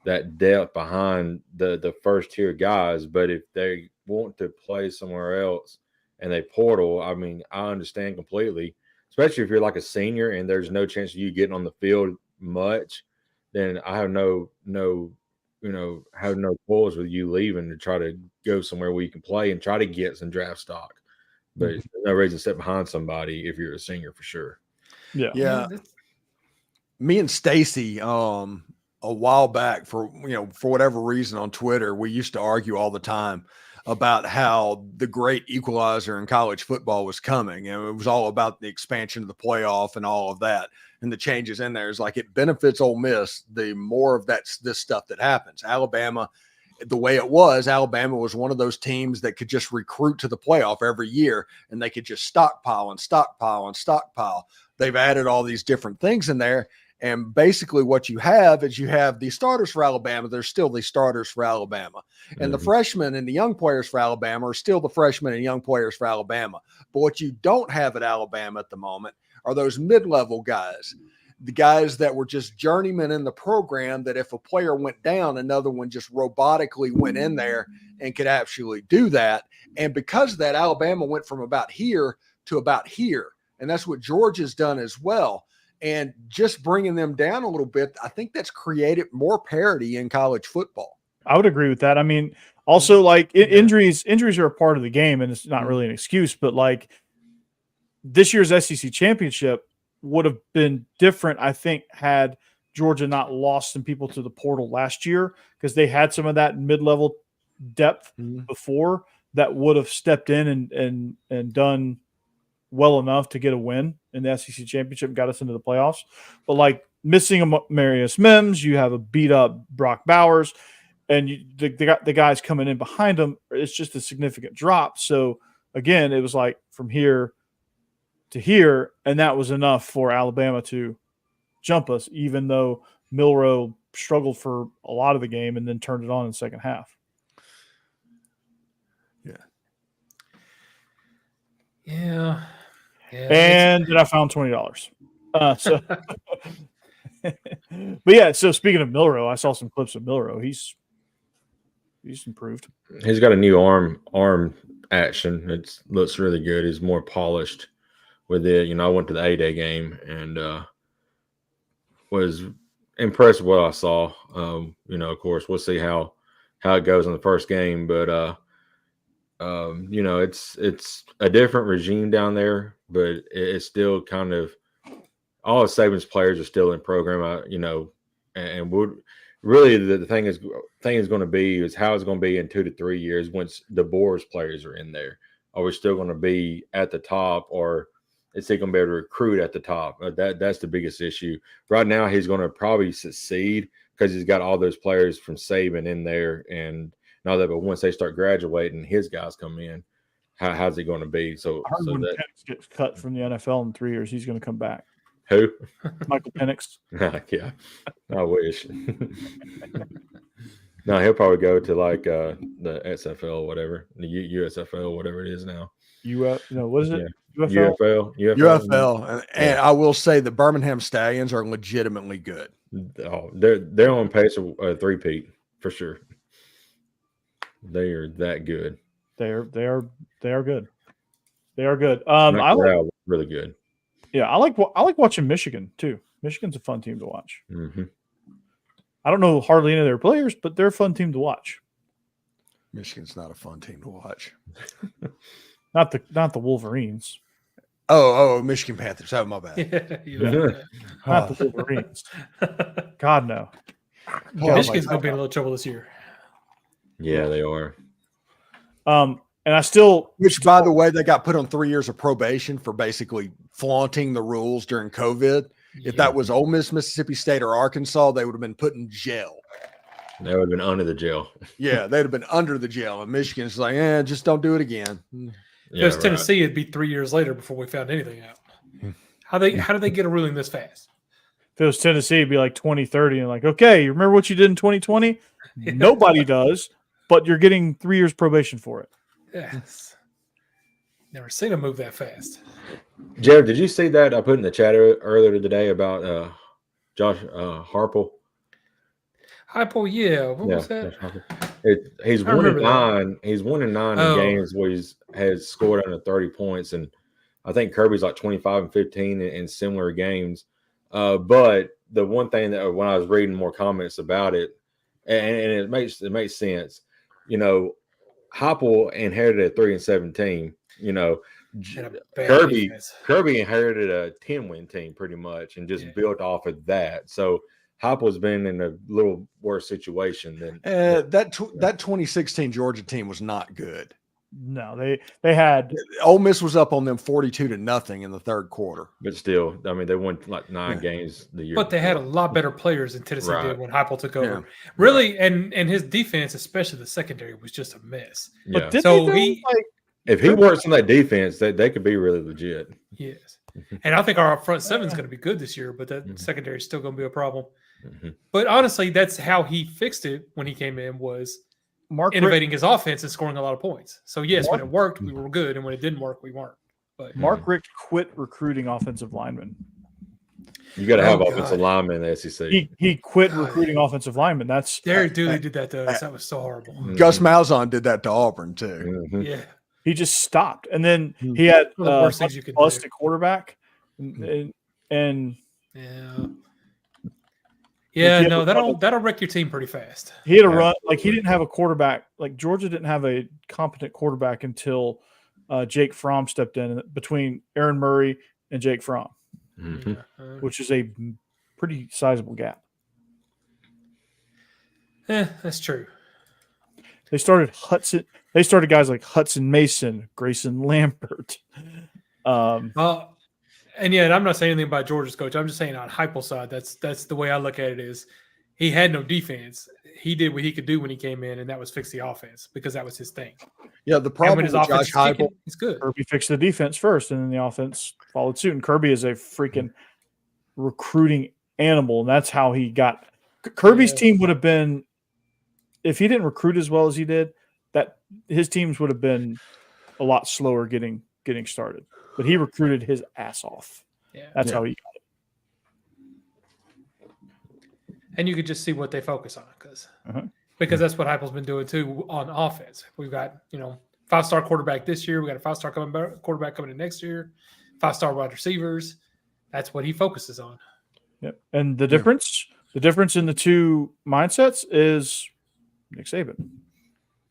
that depth behind the first tier guys. But if they want to play somewhere else and they portal, I mean, I understand completely, especially if you're like a senior and there's no chance of you getting on the field much, then I have no pulls with you leaving to try to go somewhere where you can play and try to get some draft stock. But there's no reason to sit behind somebody if you're a senior for sure. Yeah. Me and Stacey, a while back for whatever reason on Twitter, we used to argue all the time about how the great equalizer in college football was coming. And it was all about the expansion of the playoff and all of that. And the changes in there is like, it benefits Ole Miss the more of this stuff that happens. Alabama, the way it was, Alabama was one of those teams that could just recruit to the playoff every year, and they could just stockpile and stockpile and stockpile. They've added all these different things in there. And basically what you have is you have the starters for Alabama. They're still the starters for Alabama. And the freshmen and the young players for Alabama are still the freshmen and young players for Alabama. But what you don't have at Alabama at the moment are those mid-level guys, the guys that were just journeymen in the program, that if a player went down, another one just robotically went in there and could actually do that. And because of that, Alabama went from about here to about here. And that's what Georgia's done as well. And just bringing them down a little bit, I think that's created more parity in college football. I would agree with that. I mean, also like injuries are a part of the game, and it's not really an excuse, but like this year's SEC championship would have been different, I think, had Georgia not lost some people to the portal last year, because they had some of that mid-level depth before that would have stepped in and done well enough to get a win in the SEC championship and got us into the playoffs. But like missing a Marius Mims, you have a beat up Brock Bowers, and the guys coming in behind them, it's just a significant drop. So again, it was like from here to here, and that was enough for Alabama to jump us, even though Milroe struggled for a lot of the game and then turned it on in the second half. Yeah. And then I found $20. So, but yeah. So speaking of Milroe, I saw some clips of Milroe. He's improved. He's got a new arm action. It looks really good. He's more polished with it. I went to the A-Day game and was impressed with what I saw. Of course, we'll see how it goes in the first game, but it's a different regime down there, but it's still kind of all of Saban's players are still in program, and would really the thing is going to be is how it's going to be in 2 to 3 years once the Boers players are in there. Are we still going to be at the top, or is he going to be able to recruit at the top? That's the biggest issue. Right now, he's going to probably succeed because he's got all those players from Saban in there and all that. But once they start graduating, his guys come in. How's he going to be? So when Penix gets cut from the NFL in 3 years, he's going to come back. Who? Michael Penix. Yeah, I wish. No, he'll probably go to like the SFL, whatever, the USFL, whatever it is now. What is it? Yeah. UFL. And I will say the Birmingham Stallions are legitimately good. Oh, they're on pace for a three-peat for sure. They are that good. They are good. They are good. Really good. Yeah, I like watching Michigan too. Michigan's a fun team to watch. Mm-hmm. I don't know hardly any of their players, but they're a fun team to watch. Michigan's not a fun team to watch. Not the Wolverines. Oh, Michigan Panthers. Oh, my bad. Not the Wolverines. God, no. Michigan's going to be in a little trouble this year. Yeah, they are. And I still... Which, by the way, they got put on 3 years of probation for basically flaunting the rules during COVID. If that was Ole Miss, Mississippi State, or Arkansas, they would have been put in jail. They would have been under the jail. Yeah, they'd have been under the jail. And Michigan's like, just don't do it again. If it was Tennessee, it'd be 3 years later before we found anything out. How did they get a ruling this fast? If it was Tennessee, it'd be like 2030 and like, okay, you remember what you did in 2020? Nobody does, but you're getting 3 years probation for it. Yes. Never seen them move that fast. Jared, did you see that I put in the chat earlier today about Josh Harple? Harple, yeah. What was that? He's 1-9. He's 1-9 in games where he has scored under 30 points, and I think Kirby's like 25-15 in similar games. But the one thing that when I was reading more comments about it, and it makes sense, Heupel inherited a 3-7 team. Kirby inherited a 10-win team pretty much and just built off of that. So Heupel's been in a little worse situation than that 2016 Georgia team was not good. No, they had Ole Miss was up on them 42-0 in the third quarter. But still, I mean, they won like 9 games the year. But they had a lot better players than Tennessee did when Heupel took over. Yeah. Really, and his defense, especially the secondary, was just a mess. Yeah. So if he works on that defense, they could be really legit. Yes. And I think our front seven is going to be good this year, but that secondary is still going to be a problem. Mm-hmm. But honestly, that's how he fixed it when he came in, was innovating his offense and scoring a lot of points. So yes, when it worked, we were good, and when it didn't work, we weren't. But Mark Richt quit recruiting offensive linemen. You got to have offensive linemen in the SEC. He quit recruiting offensive linemen. That's Derek Dooley did that to us. That was so horrible. Gus Malzahn did that to Auburn too. Mm-hmm. Yeah, he just stopped, and then he had one of the worst things you could bust do. a quarterback, and yeah, no, that'll wreck your team pretty fast. he had a run like he didn't have a quarterback. Like Georgia didn't have a competent quarterback until Jake Fromm stepped in between Aaron Murray and Jake Fromm, which is a pretty sizable gap. That's true. They started guys like Hudson Mason, Grayson Lambert. And yeah, I'm not saying anything about Georgia's coach. I'm just saying on Heupel's side, that's the way I look at it. Is he had no defense. He did what he could do when he came in, and that was fix the offense because that was his thing. Yeah, the problem with Josh Heupel, he's good. Kirby fixed the defense first, and then the offense followed suit. And Kirby is a freaking recruiting animal, and that's how he got. Kirby's team would have been, if he didn't recruit as well as he did, that his teams would have been a lot slower getting started. But he recruited his ass off. Yeah, that's how he got it. And you could just see what they focus on because that's what Heupel's been doing too on offense. We've got 5-star quarterback this year. We got a 5-star quarterback coming in next year. 5-star wide receivers. That's what he focuses on. Yep. And the difference in the two mindsets is Nick Saban.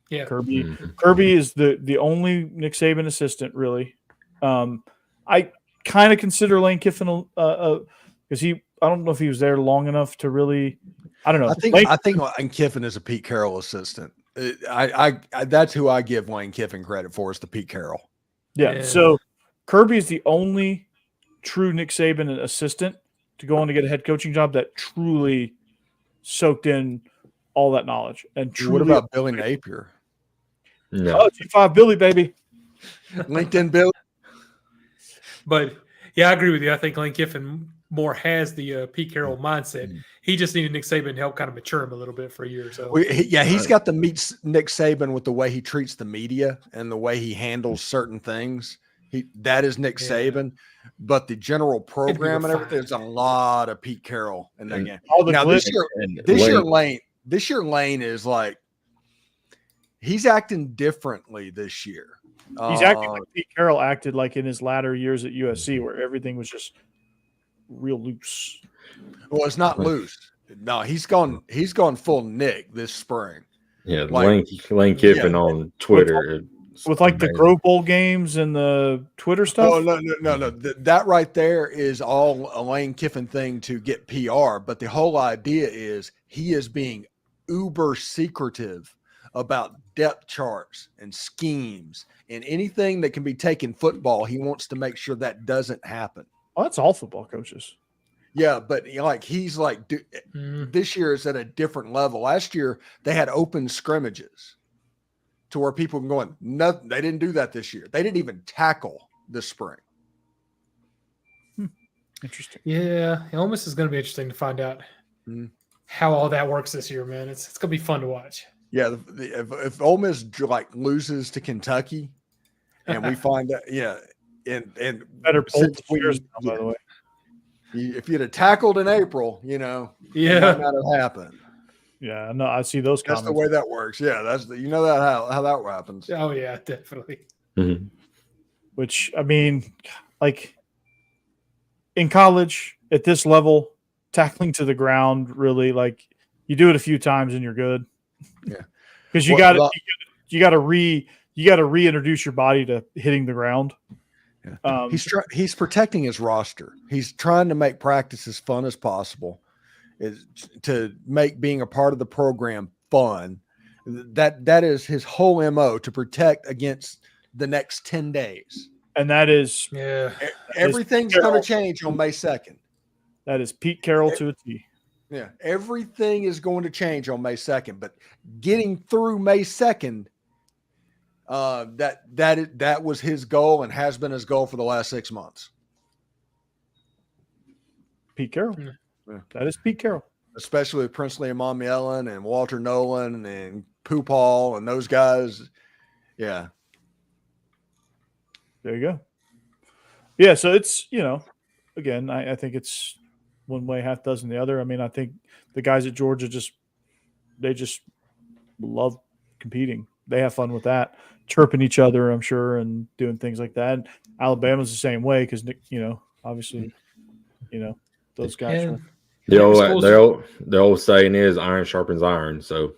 Yeah, Kirby is the only Nick Saban assistant really. I kind of consider Lane Kiffin because I don't know if he was there long enough to really. I don't know. I think Lane Kiffin is a Pete Carroll assistant. I that's who I give Lane Kiffin credit for, is the Pete Carroll. Yeah. So Kirby is the only true Nick Saban assistant to go on to get a head coaching job that truly soaked in all that knowledge. And what about Billy Napier? No. Oh, G5 Billy, baby. LinkedIn Billy. But yeah, I agree with you. I think Lane Kiffin more has the Pete Carroll mindset. He just needed Nick Saban to help kind of mature him a little bit for a year or so. He's got to meet Nick Saban with the way he treats the media and the way he handles certain things. That is Nick Saban, but the general program and everything, there's a lot of Pete Carroll in that game. Now this year Lane is like, he's acting differently this year. He's acting like Pete Carroll acted like in his latter years at USC, where everything was just real loose. Well, it's not loose. No, he's gone full Nick this spring. Yeah, Lane Kiffin on Twitter with like the Grove Bowl games and the Twitter stuff. Oh no. That right there is all a Lane Kiffin thing to get PR. But the whole idea is he is being uber secretive about depth charts and schemes and anything that can be taken football. He wants to make sure that doesn't happen. Oh, that's all football coaches. Yeah, but he's like, this year is at a different level. Last year they had open scrimmages to where people can go in. No, they didn't do that this year. They didn't even tackle this spring. Interesting. Yeah, Ole Miss is going to be interesting to find out how all that works this year, man. It's going to be fun to watch. Yeah, if Ole Miss loses to Kentucky, and we find that, and better players, by the way. If you'd have tackled in April, it might not have happened. Yeah, no, I see those comments. That's the way that works. Yeah, that's that how that happens. Oh yeah, definitely. Mm-hmm. Which, I mean, like in college at this level, tackling to the ground, really, like you do it a few times and you're good. Yeah, because you got to reintroduce your body to hitting the ground. Yeah. He's protecting his roster. He's trying to make practice as fun as possible, is to make being a part of the program fun. That is his whole MO, to protect against the next 10 days. And that is everything's going to change on May 2nd. That is Pete Carroll to a T. Yeah, everything is going to change on May 2nd, but getting through May 2nd, that was his goal and has been his goal for the last 6 months. Pete Carroll. Yeah. That is Pete Carroll. Especially with Princely and Mommy Ellen and Walter Nolan and Pooh Paul and those guys. Yeah. There you go. Yeah, so it's, again, I think it's one way, half dozen the other. I mean, I think the guys at Georgia they just love competing. They have fun with that, chirping each other, I'm sure, and doing things like that. And Alabama's the same way because, obviously, those guys. The old saying is iron sharpens iron. So,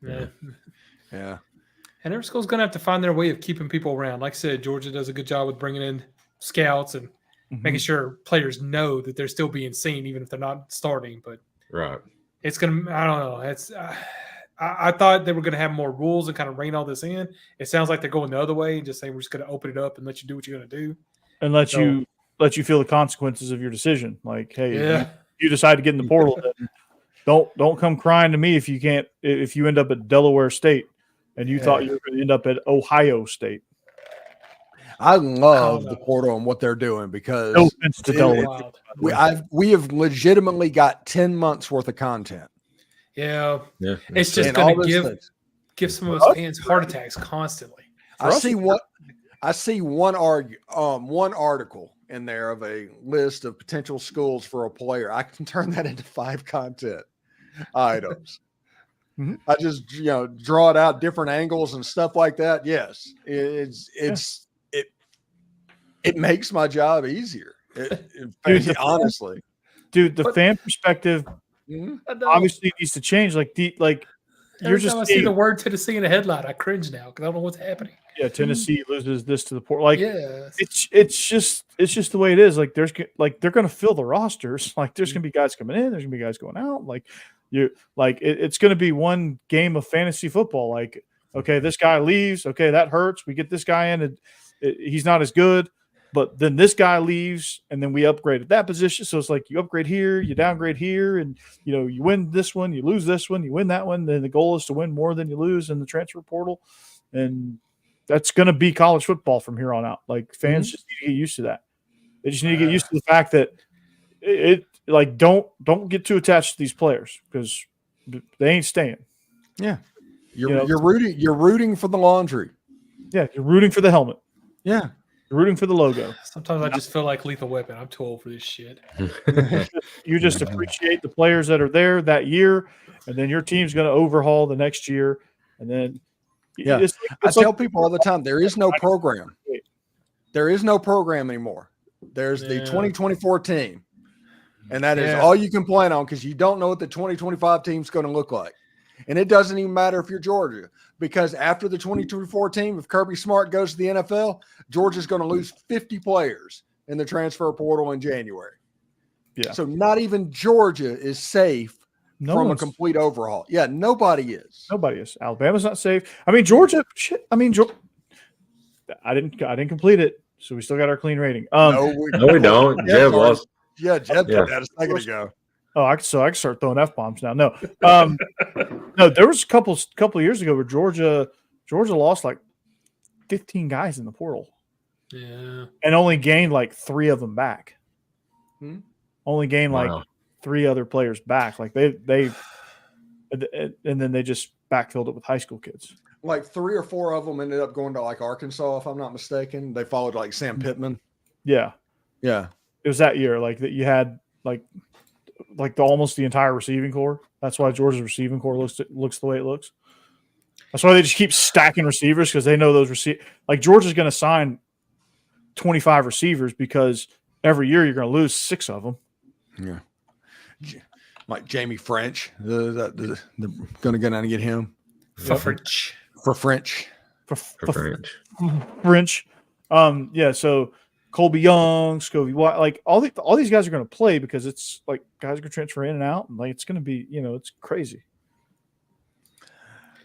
yeah. And every school's going to have to find their way of keeping people around. Like I said, Georgia does a good job with bringing in scouts and making sure players know that they're still being seen, even if they're not starting. But it's going to – I don't know. It's I thought they were going to have more rules and kind of rein all this in. It sounds like they're going the other way and just saying we're just going to open it up and let you do what you're going to do. And let you feel the consequences of your decision. Like, hey, you decide to get in the portal, then don't come crying to me if you end up at Delaware State and you thought you were going to end up at Ohio State. I love the portal and what they're doing because no offense to Delaware. We have legitimately got 10 months worth of content. Yeah. It's just going to give some of us fans heart attacks constantly. I see one article in there of a list of potential schools for a player. I can turn that into 5 content items. I just draw it out different angles and stuff like that. Yes, it makes my job easier. Honestly, the fan perspective obviously needs to change. You're just see the word Tennessee in a headline, I cringe now because I don't know what's happening. Yeah, Tennessee loses this to the port. It's just the way it is. They're going to fill the rosters. There's going to be guys coming in. There's going to be guys going out. It's going to be one game of fantasy football. Okay, this guy leaves. Okay, that hurts. We get this guy in, and he's not as good. But then this guy leaves, and then we upgrade at that position. So it's you upgrade here, you downgrade here, and you win this one, you lose this one, you win that one. Then the goal is to win more than you lose in the transfer portal, and that's going to be college football from here on out. Fans just need to get used to that. They just need to get used to the fact that don't get too attached to these players because they ain't staying. Yeah, you're rooting for the laundry. Yeah, you're rooting for the helmet. Yeah. You're rooting for the logo. Sometimes I just feel like Lethal Weapon. I'm too old for this shit. You just appreciate the players that are there that year, and then your team's going to overhaul the next year. And then, I tell people all the time, there is no program. There is no program anymore. There's the 2024 team, and that is all you can plan on because you don't know what the 2025 team's going to look like. And it doesn't even matter if you're Georgia, because after the 2024 team, if Kirby Smart goes to the NFL, Georgia's going to lose 50 players in the transfer portal in January. Yeah. So not even Georgia is safe from a complete overhaul. Yeah, nobody is. Nobody is. Alabama's not safe. I mean, Georgia. I didn't complete it, so we still got our clean rating. No, we don't. Jeb lost. Yeah, Jeb did that a second ago. Oh, I can start throwing F-bombs now. No, no. There was a couple of years ago where Georgia lost 15 guys in the portal. Yeah, and only gained 3 of them back. Only gained 3 other players back. They and then they just backfilled it with high school kids. 3 or 4 of them ended up going to Arkansas, if I'm not mistaken. They followed Sam Pittman. Yeah. It was that year that you had almost the entire receiving core. That's why Georgia's receiving core looks the way it looks. That's why they just keep stacking receivers because they know those receivers. Georgia's going to sign 25 receivers because every year you're going to lose 6 of them. Yeah, Jamie French. They're going to go down and get him for French. For French. Yeah. So Colby Young, Scovey White, like all these guys are going to play because it's like guys are going to transfer in and out, and like it's going to be, it's crazy.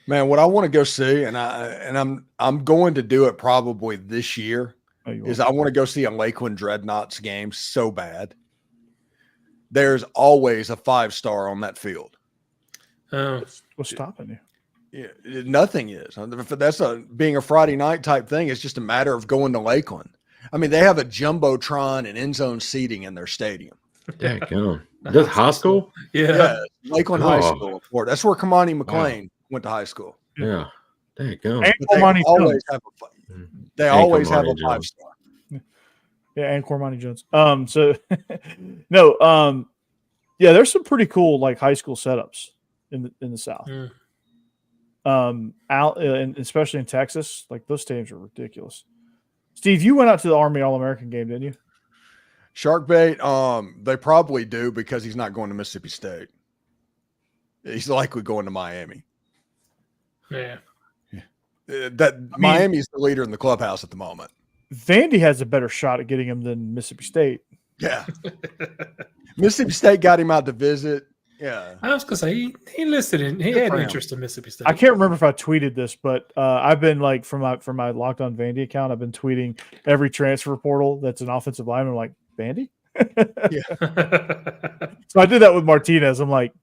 Man, what I want to go see, and I'm going to do it probably this year, is I want to go see a Lakeland Dreadnoughts game so bad. There's always a 5-star on that field. What's stopping you? Yeah, nothing is. That's being a Friday night type thing. It's just a matter of going to Lakeland. I mean, they have a jumbotron and end zone seating in their stadium. Daggone. That's high school? Yeah. Lakeland High School in Florida. That's where Kamani McLean went to high school. Yeah. Daggone. And they always have a 5-star. Yeah, and Cormani Jones. There's some pretty cool like high school setups in the South. And especially in Texas, like those stadiums are ridiculous. Steve, you went out to the Army All-American game, didn't you? Shark bait, they probably do because he's not going to Mississippi State. He's likely going to Miami. Yeah. Miami's the leader in the clubhouse at the moment. Vandy has a better shot at getting him than Mississippi State. Yeah. Mississippi State got him out to visit. Yeah. I was going to say, he had interest in Mississippi State. I can't remember if I tweeted this, but I've been like, from my Locked On Vandy account, I've been tweeting every transfer portal that's an offensive lineman. I'm like, Vandy? Yeah. So I did that with Martinez. I'm like,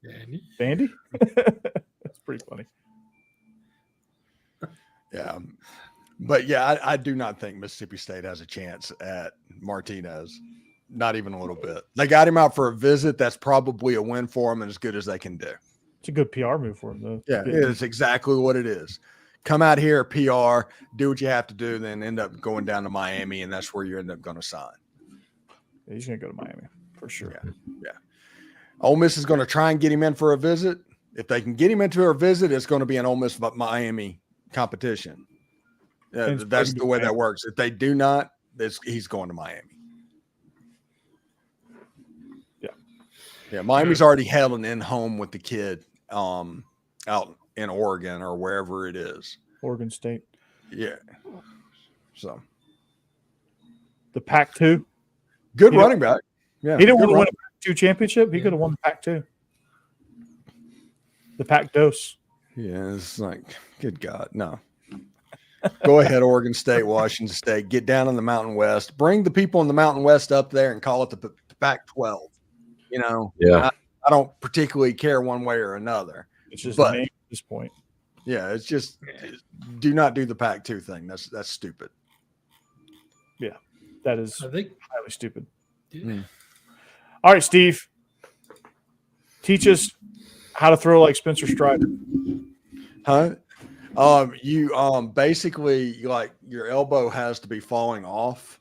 Vandy? That's pretty funny. Yeah. But yeah, I do not think Mississippi State has a chance at Martinez. Not even a little bit. They got him out for a visit. That's probably a win for him and as good as they can do. It's a good PR move for him, though. Yeah, it is exactly what it is. Come out here, PR, do what you have to do, then end up going down to Miami, and that's where you end up going to sign. Yeah, he's going to go to Miami for sure. Yeah. Ole Miss is going to try and get him in for a visit. If they can get him into a visit, it's going to be an Ole Miss Miami competition. That's the way that works. If they do not, he's going to Miami. Yeah, Miami's already held an in-home with the kid out in Oregon or wherever it is. Oregon State. Yeah. So. The Pac-2. Good running back. Yeah. He didn't want to win a Pac-2 championship. He could have won the Pac-2. The Pac-Dos. Yeah, it's like, good God, no. Go ahead, Oregon State, Washington State. Get down in the Mountain West. Bring the people in the Mountain West up there and call it the Pac-12. Yeah. I don't particularly care one way or another. It's just a name at this point. Yeah, it's just do not do the Pac-2 thing. That's stupid. Yeah, that is highly stupid. Yeah. All right, Steve. Teach us how to throw like Spencer Strider. Huh? You basically like your elbow has to be falling off.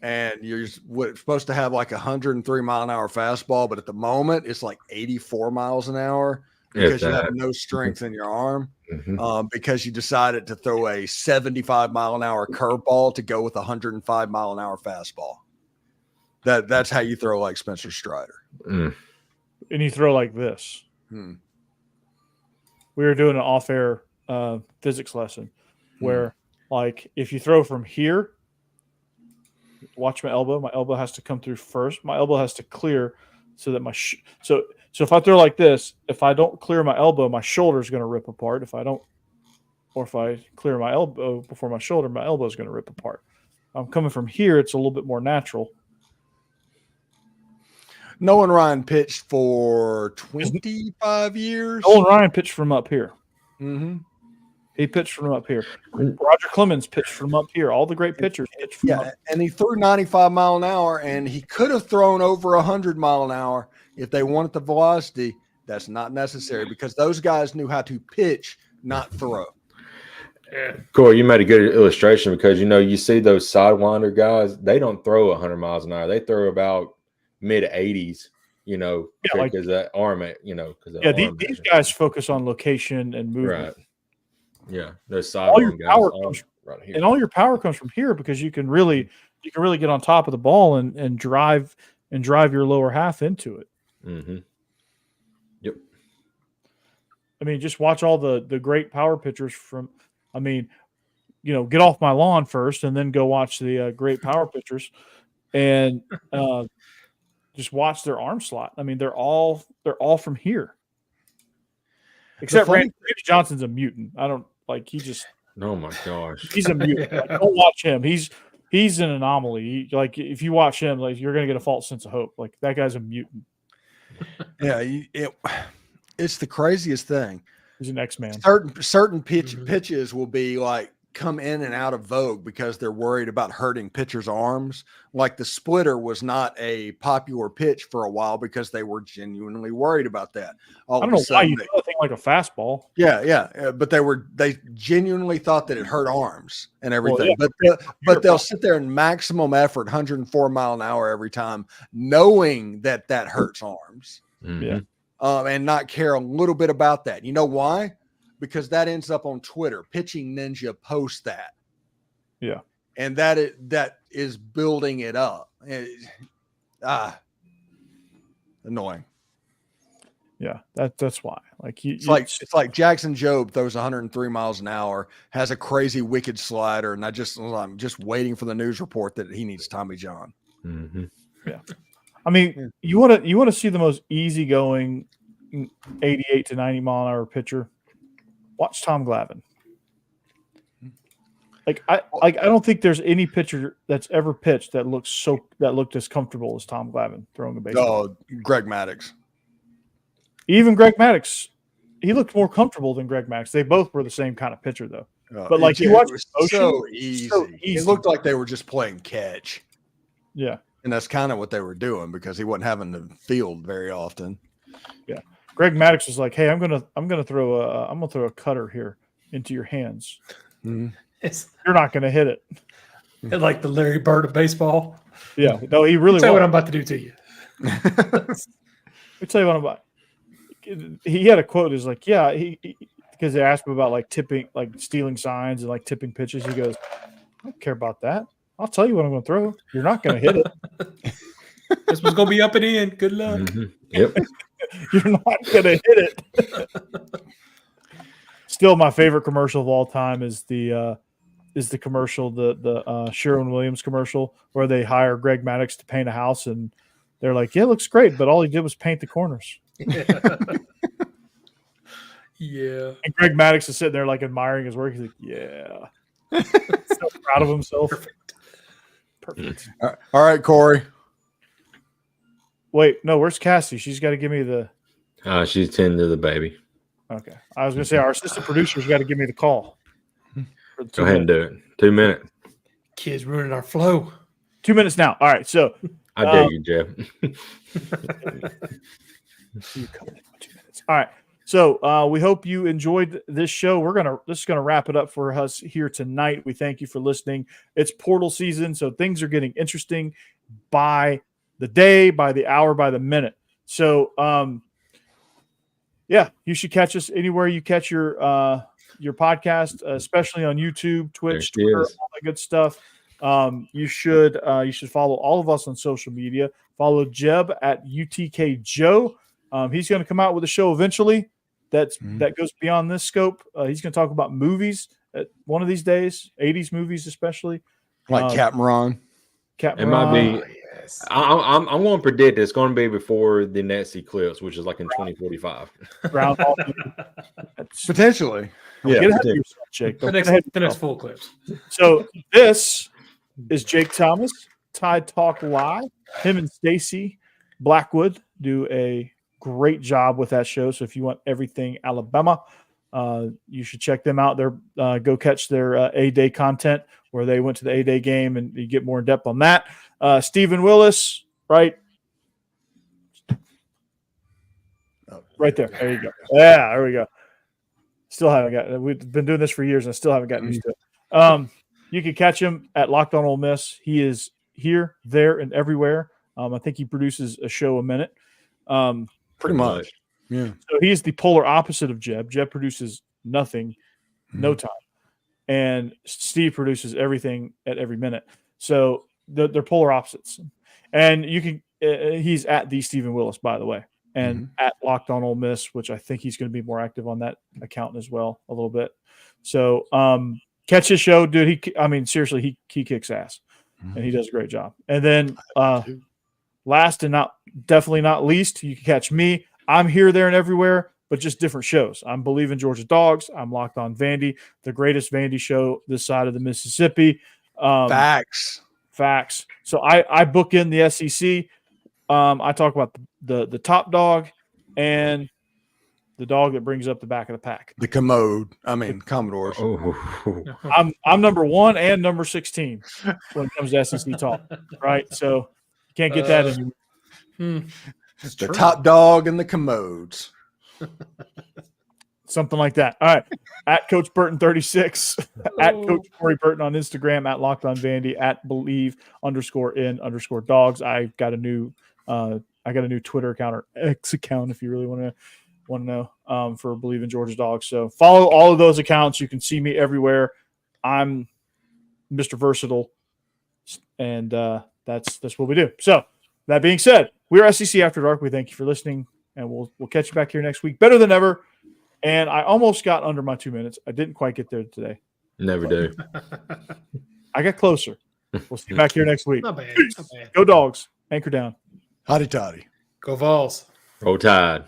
And you're supposed to have like 103 mile an hour fastball, but at the moment it's like 84 miles an hour because you have no strength in your arm because you decided to throw a 75 mile an hour curveball to go with a 105 mile an hour fastball. That's how you throw like Spencer Strider. And you throw like this. We were doing an off-air physics lesson where like if you throw from here, watch my elbow. My elbow has to come through first. My elbow has to clear so that so if I throw like this, if I don't clear my elbow, my shoulder is going to rip apart. If I clear my elbow before my shoulder, my elbow is going to rip apart. I'm coming from here. It's a little bit more natural. Nolan Ryan pitched for 25 years. Nolan Ryan pitched from up here. Mm-hmm. He pitched from up here. Roger Clemens pitched from up here. All the great pitchers pitched from up here. And he threw 95 mile an hour, and he could have thrown over 100 mile an hour if they wanted the velocity. That's not necessary because those guys knew how to pitch, not throw. Corey, you made a good illustration because, you see those sidewinder guys, they don't throw 100 miles an hour. They throw about mid-80s, because that arm, these guys focus on location and movement. Right. Yeah, those sidewinder guys right here. And all your power comes from here because you can really get on top of the ball and drive your lower half into it. Mm-hmm. Yep. I mean, just watch all the great power pitchers from. I mean, get off my lawn first and then go watch the great power pitchers and just watch their arm slot. I mean, they're all from here. Except Randy Johnson's a mutant. I don't like. He just. Oh my gosh. He's a mutant. Like, don't watch him. He's an anomaly. Like if you watch him, like you're gonna get a false sense of hope. Like that guy's a mutant. Yeah, it's the craziest thing. He's an X-Man. Certain pitches will be like come in and out of vogue because they're worried about hurting pitchers' arms. Like the splitter was not a popular pitch for a while because they were genuinely worried about that. I don't know why you do a thing like a fastball. Yeah, but they genuinely thought that it hurt arms and everything. Well, yeah. But they'll sit there in maximum effort, 104 mile an hour every time, knowing that hurts arms. Yeah, and not care a little bit about that. You know why? Because that ends up on Twitter. Pitching Ninja posts that. Yeah. And that is building it up. Annoying. Yeah, that's why. Like it's like Jackson Jobe throws 103 miles an hour, has a crazy wicked slider, and I'm just waiting for the news report that he needs Tommy John. Mm-hmm. Yeah. I mean, you want to see the most easygoing 88 to 90 mile an hour pitcher. Watch Tom Glavine. I don't think there's any pitcher that's ever pitched that looked as comfortable as Tom Glavine throwing a baseball. Oh, Greg Maddux. Even Greg Maddux, he looked more comfortable than Greg Maddux. They both were the same kind of pitcher, though. But like you watch motion, so easy. It looked like they were just playing catch. Yeah, and that's kind of what they were doing because he wasn't having the field very often. Yeah. Greg Maddux was like, "Hey, I'm gonna throw a cutter here into your hands. Mm-hmm. You're not gonna hit it." Like the Larry Bird of baseball. Yeah, no, he really. Tell you what I'm about to do to you. Let me tell you what I'm about. He had a quote. Is like, yeah, because they asked him about like tipping, like stealing signs and like tipping pitches. He goes, "I don't care about that. I'll tell you what I'm going to throw. You're not going to hit it. This one's going to be up and in. Good luck." Mm-hmm. Yep. You're not going to hit it. Still, my favorite commercial of all time is the commercial, the Sherwin-Williams commercial where they hire Greg Maddux to paint a house, and they're like, "Yeah, it looks great," but all he did was paint the corners. Yeah. And Greg Maddux is sitting there like admiring his work. He's like, "Yeah." So proud of himself. Perfect. All right, Corey. Wait, no, where's Cassie? She's got to give me the. She's tending to the baby. Okay. I was going to say our assistant producer's got to give me the call. Go ahead and do it. 2 minutes. Kids ruining our flow. 2 minutes now. All right. So. I dare you, Jeb. You coming in 2 minutes. All right. So we hope you enjoyed this show. This is gonna wrap it up for us here tonight. We thank you for listening. It's portal season, so things are getting interesting by the day, by the hour, by the minute. So yeah, you should catch us anywhere you catch your podcast, especially on YouTube, Twitch, Twitter, all that good stuff. You should follow all of us on social media. Follow Jeb at UTK Joe. He's going to come out with a show eventually that goes beyond this scope. He's going to talk about movies at one of these days, 80s movies especially. Like Captain Ron. It might be. Yes. I'm going to predict it's going to be before the next eclipse, which is like in 2045. Potentially. Yeah. Get ahead of yourself, Jake. The next full eclipse. So this is Jake Thomas, Tide Talk Live. Him and Stacey Blackwood do a great job with that show. So if you want everything Alabama, you should check them out. They're go catch their A-Day content where they went to the A-Day game, and you get more in depth on that. Stephen Willis, right there. There you go. Yeah, there we go. Still haven't got. We've been doing this for years, and I still haven't gotten used to it. You can catch him at Locked On Ole Miss. He is here, there, and everywhere. I think he produces a show a minute. Pretty much. Yeah. So he's the polar opposite of Jeb. Jeb produces nothing, no time. And Steve produces everything at every minute. So they're polar opposites. And you can he's at the Stephen Willis, by the way, and at Locked On Ole Miss, which I think he's going to be more active on that account as well a little bit. So catch his show, dude. Seriously, he kicks ass, and he does a great job. And then last and definitely not least, you can catch me. I'm here, there, and everywhere, but just different shows. I'm Bleav In Georgia Dawgs. I'm Locked On Vandy, the greatest Vandy show this side of the Mississippi. Facts. So I book in the SEC. I talk about the top dog and the dog that brings up the back of the pack. The Commodores. I'm number 1 and number 16 when it comes to SEC talk, right? So you can't get that anymore. The top dog and the commodes. Something like that. All right. At Coach Burton 36, at Coach Corey Burton on Instagram, at Locked On Vandy, at Bleav_in_Dogs. I got a new Twitter account or X account if you really want to know for Bleav In Georgia Dawgs. So follow all of those accounts. You can see me everywhere. I'm Mr. Versatile, and that's what we do. So that being said, we're SEC After Dark. We thank you for listening, and we'll catch you back here next week, better than ever. And I almost got under my 2 minutes. I didn't quite get there today. Never do. I got closer. We'll see you back here next week. Not bad. Go Dogs. Anchor down. Hotty toddy. Go Vols. Roll Tide.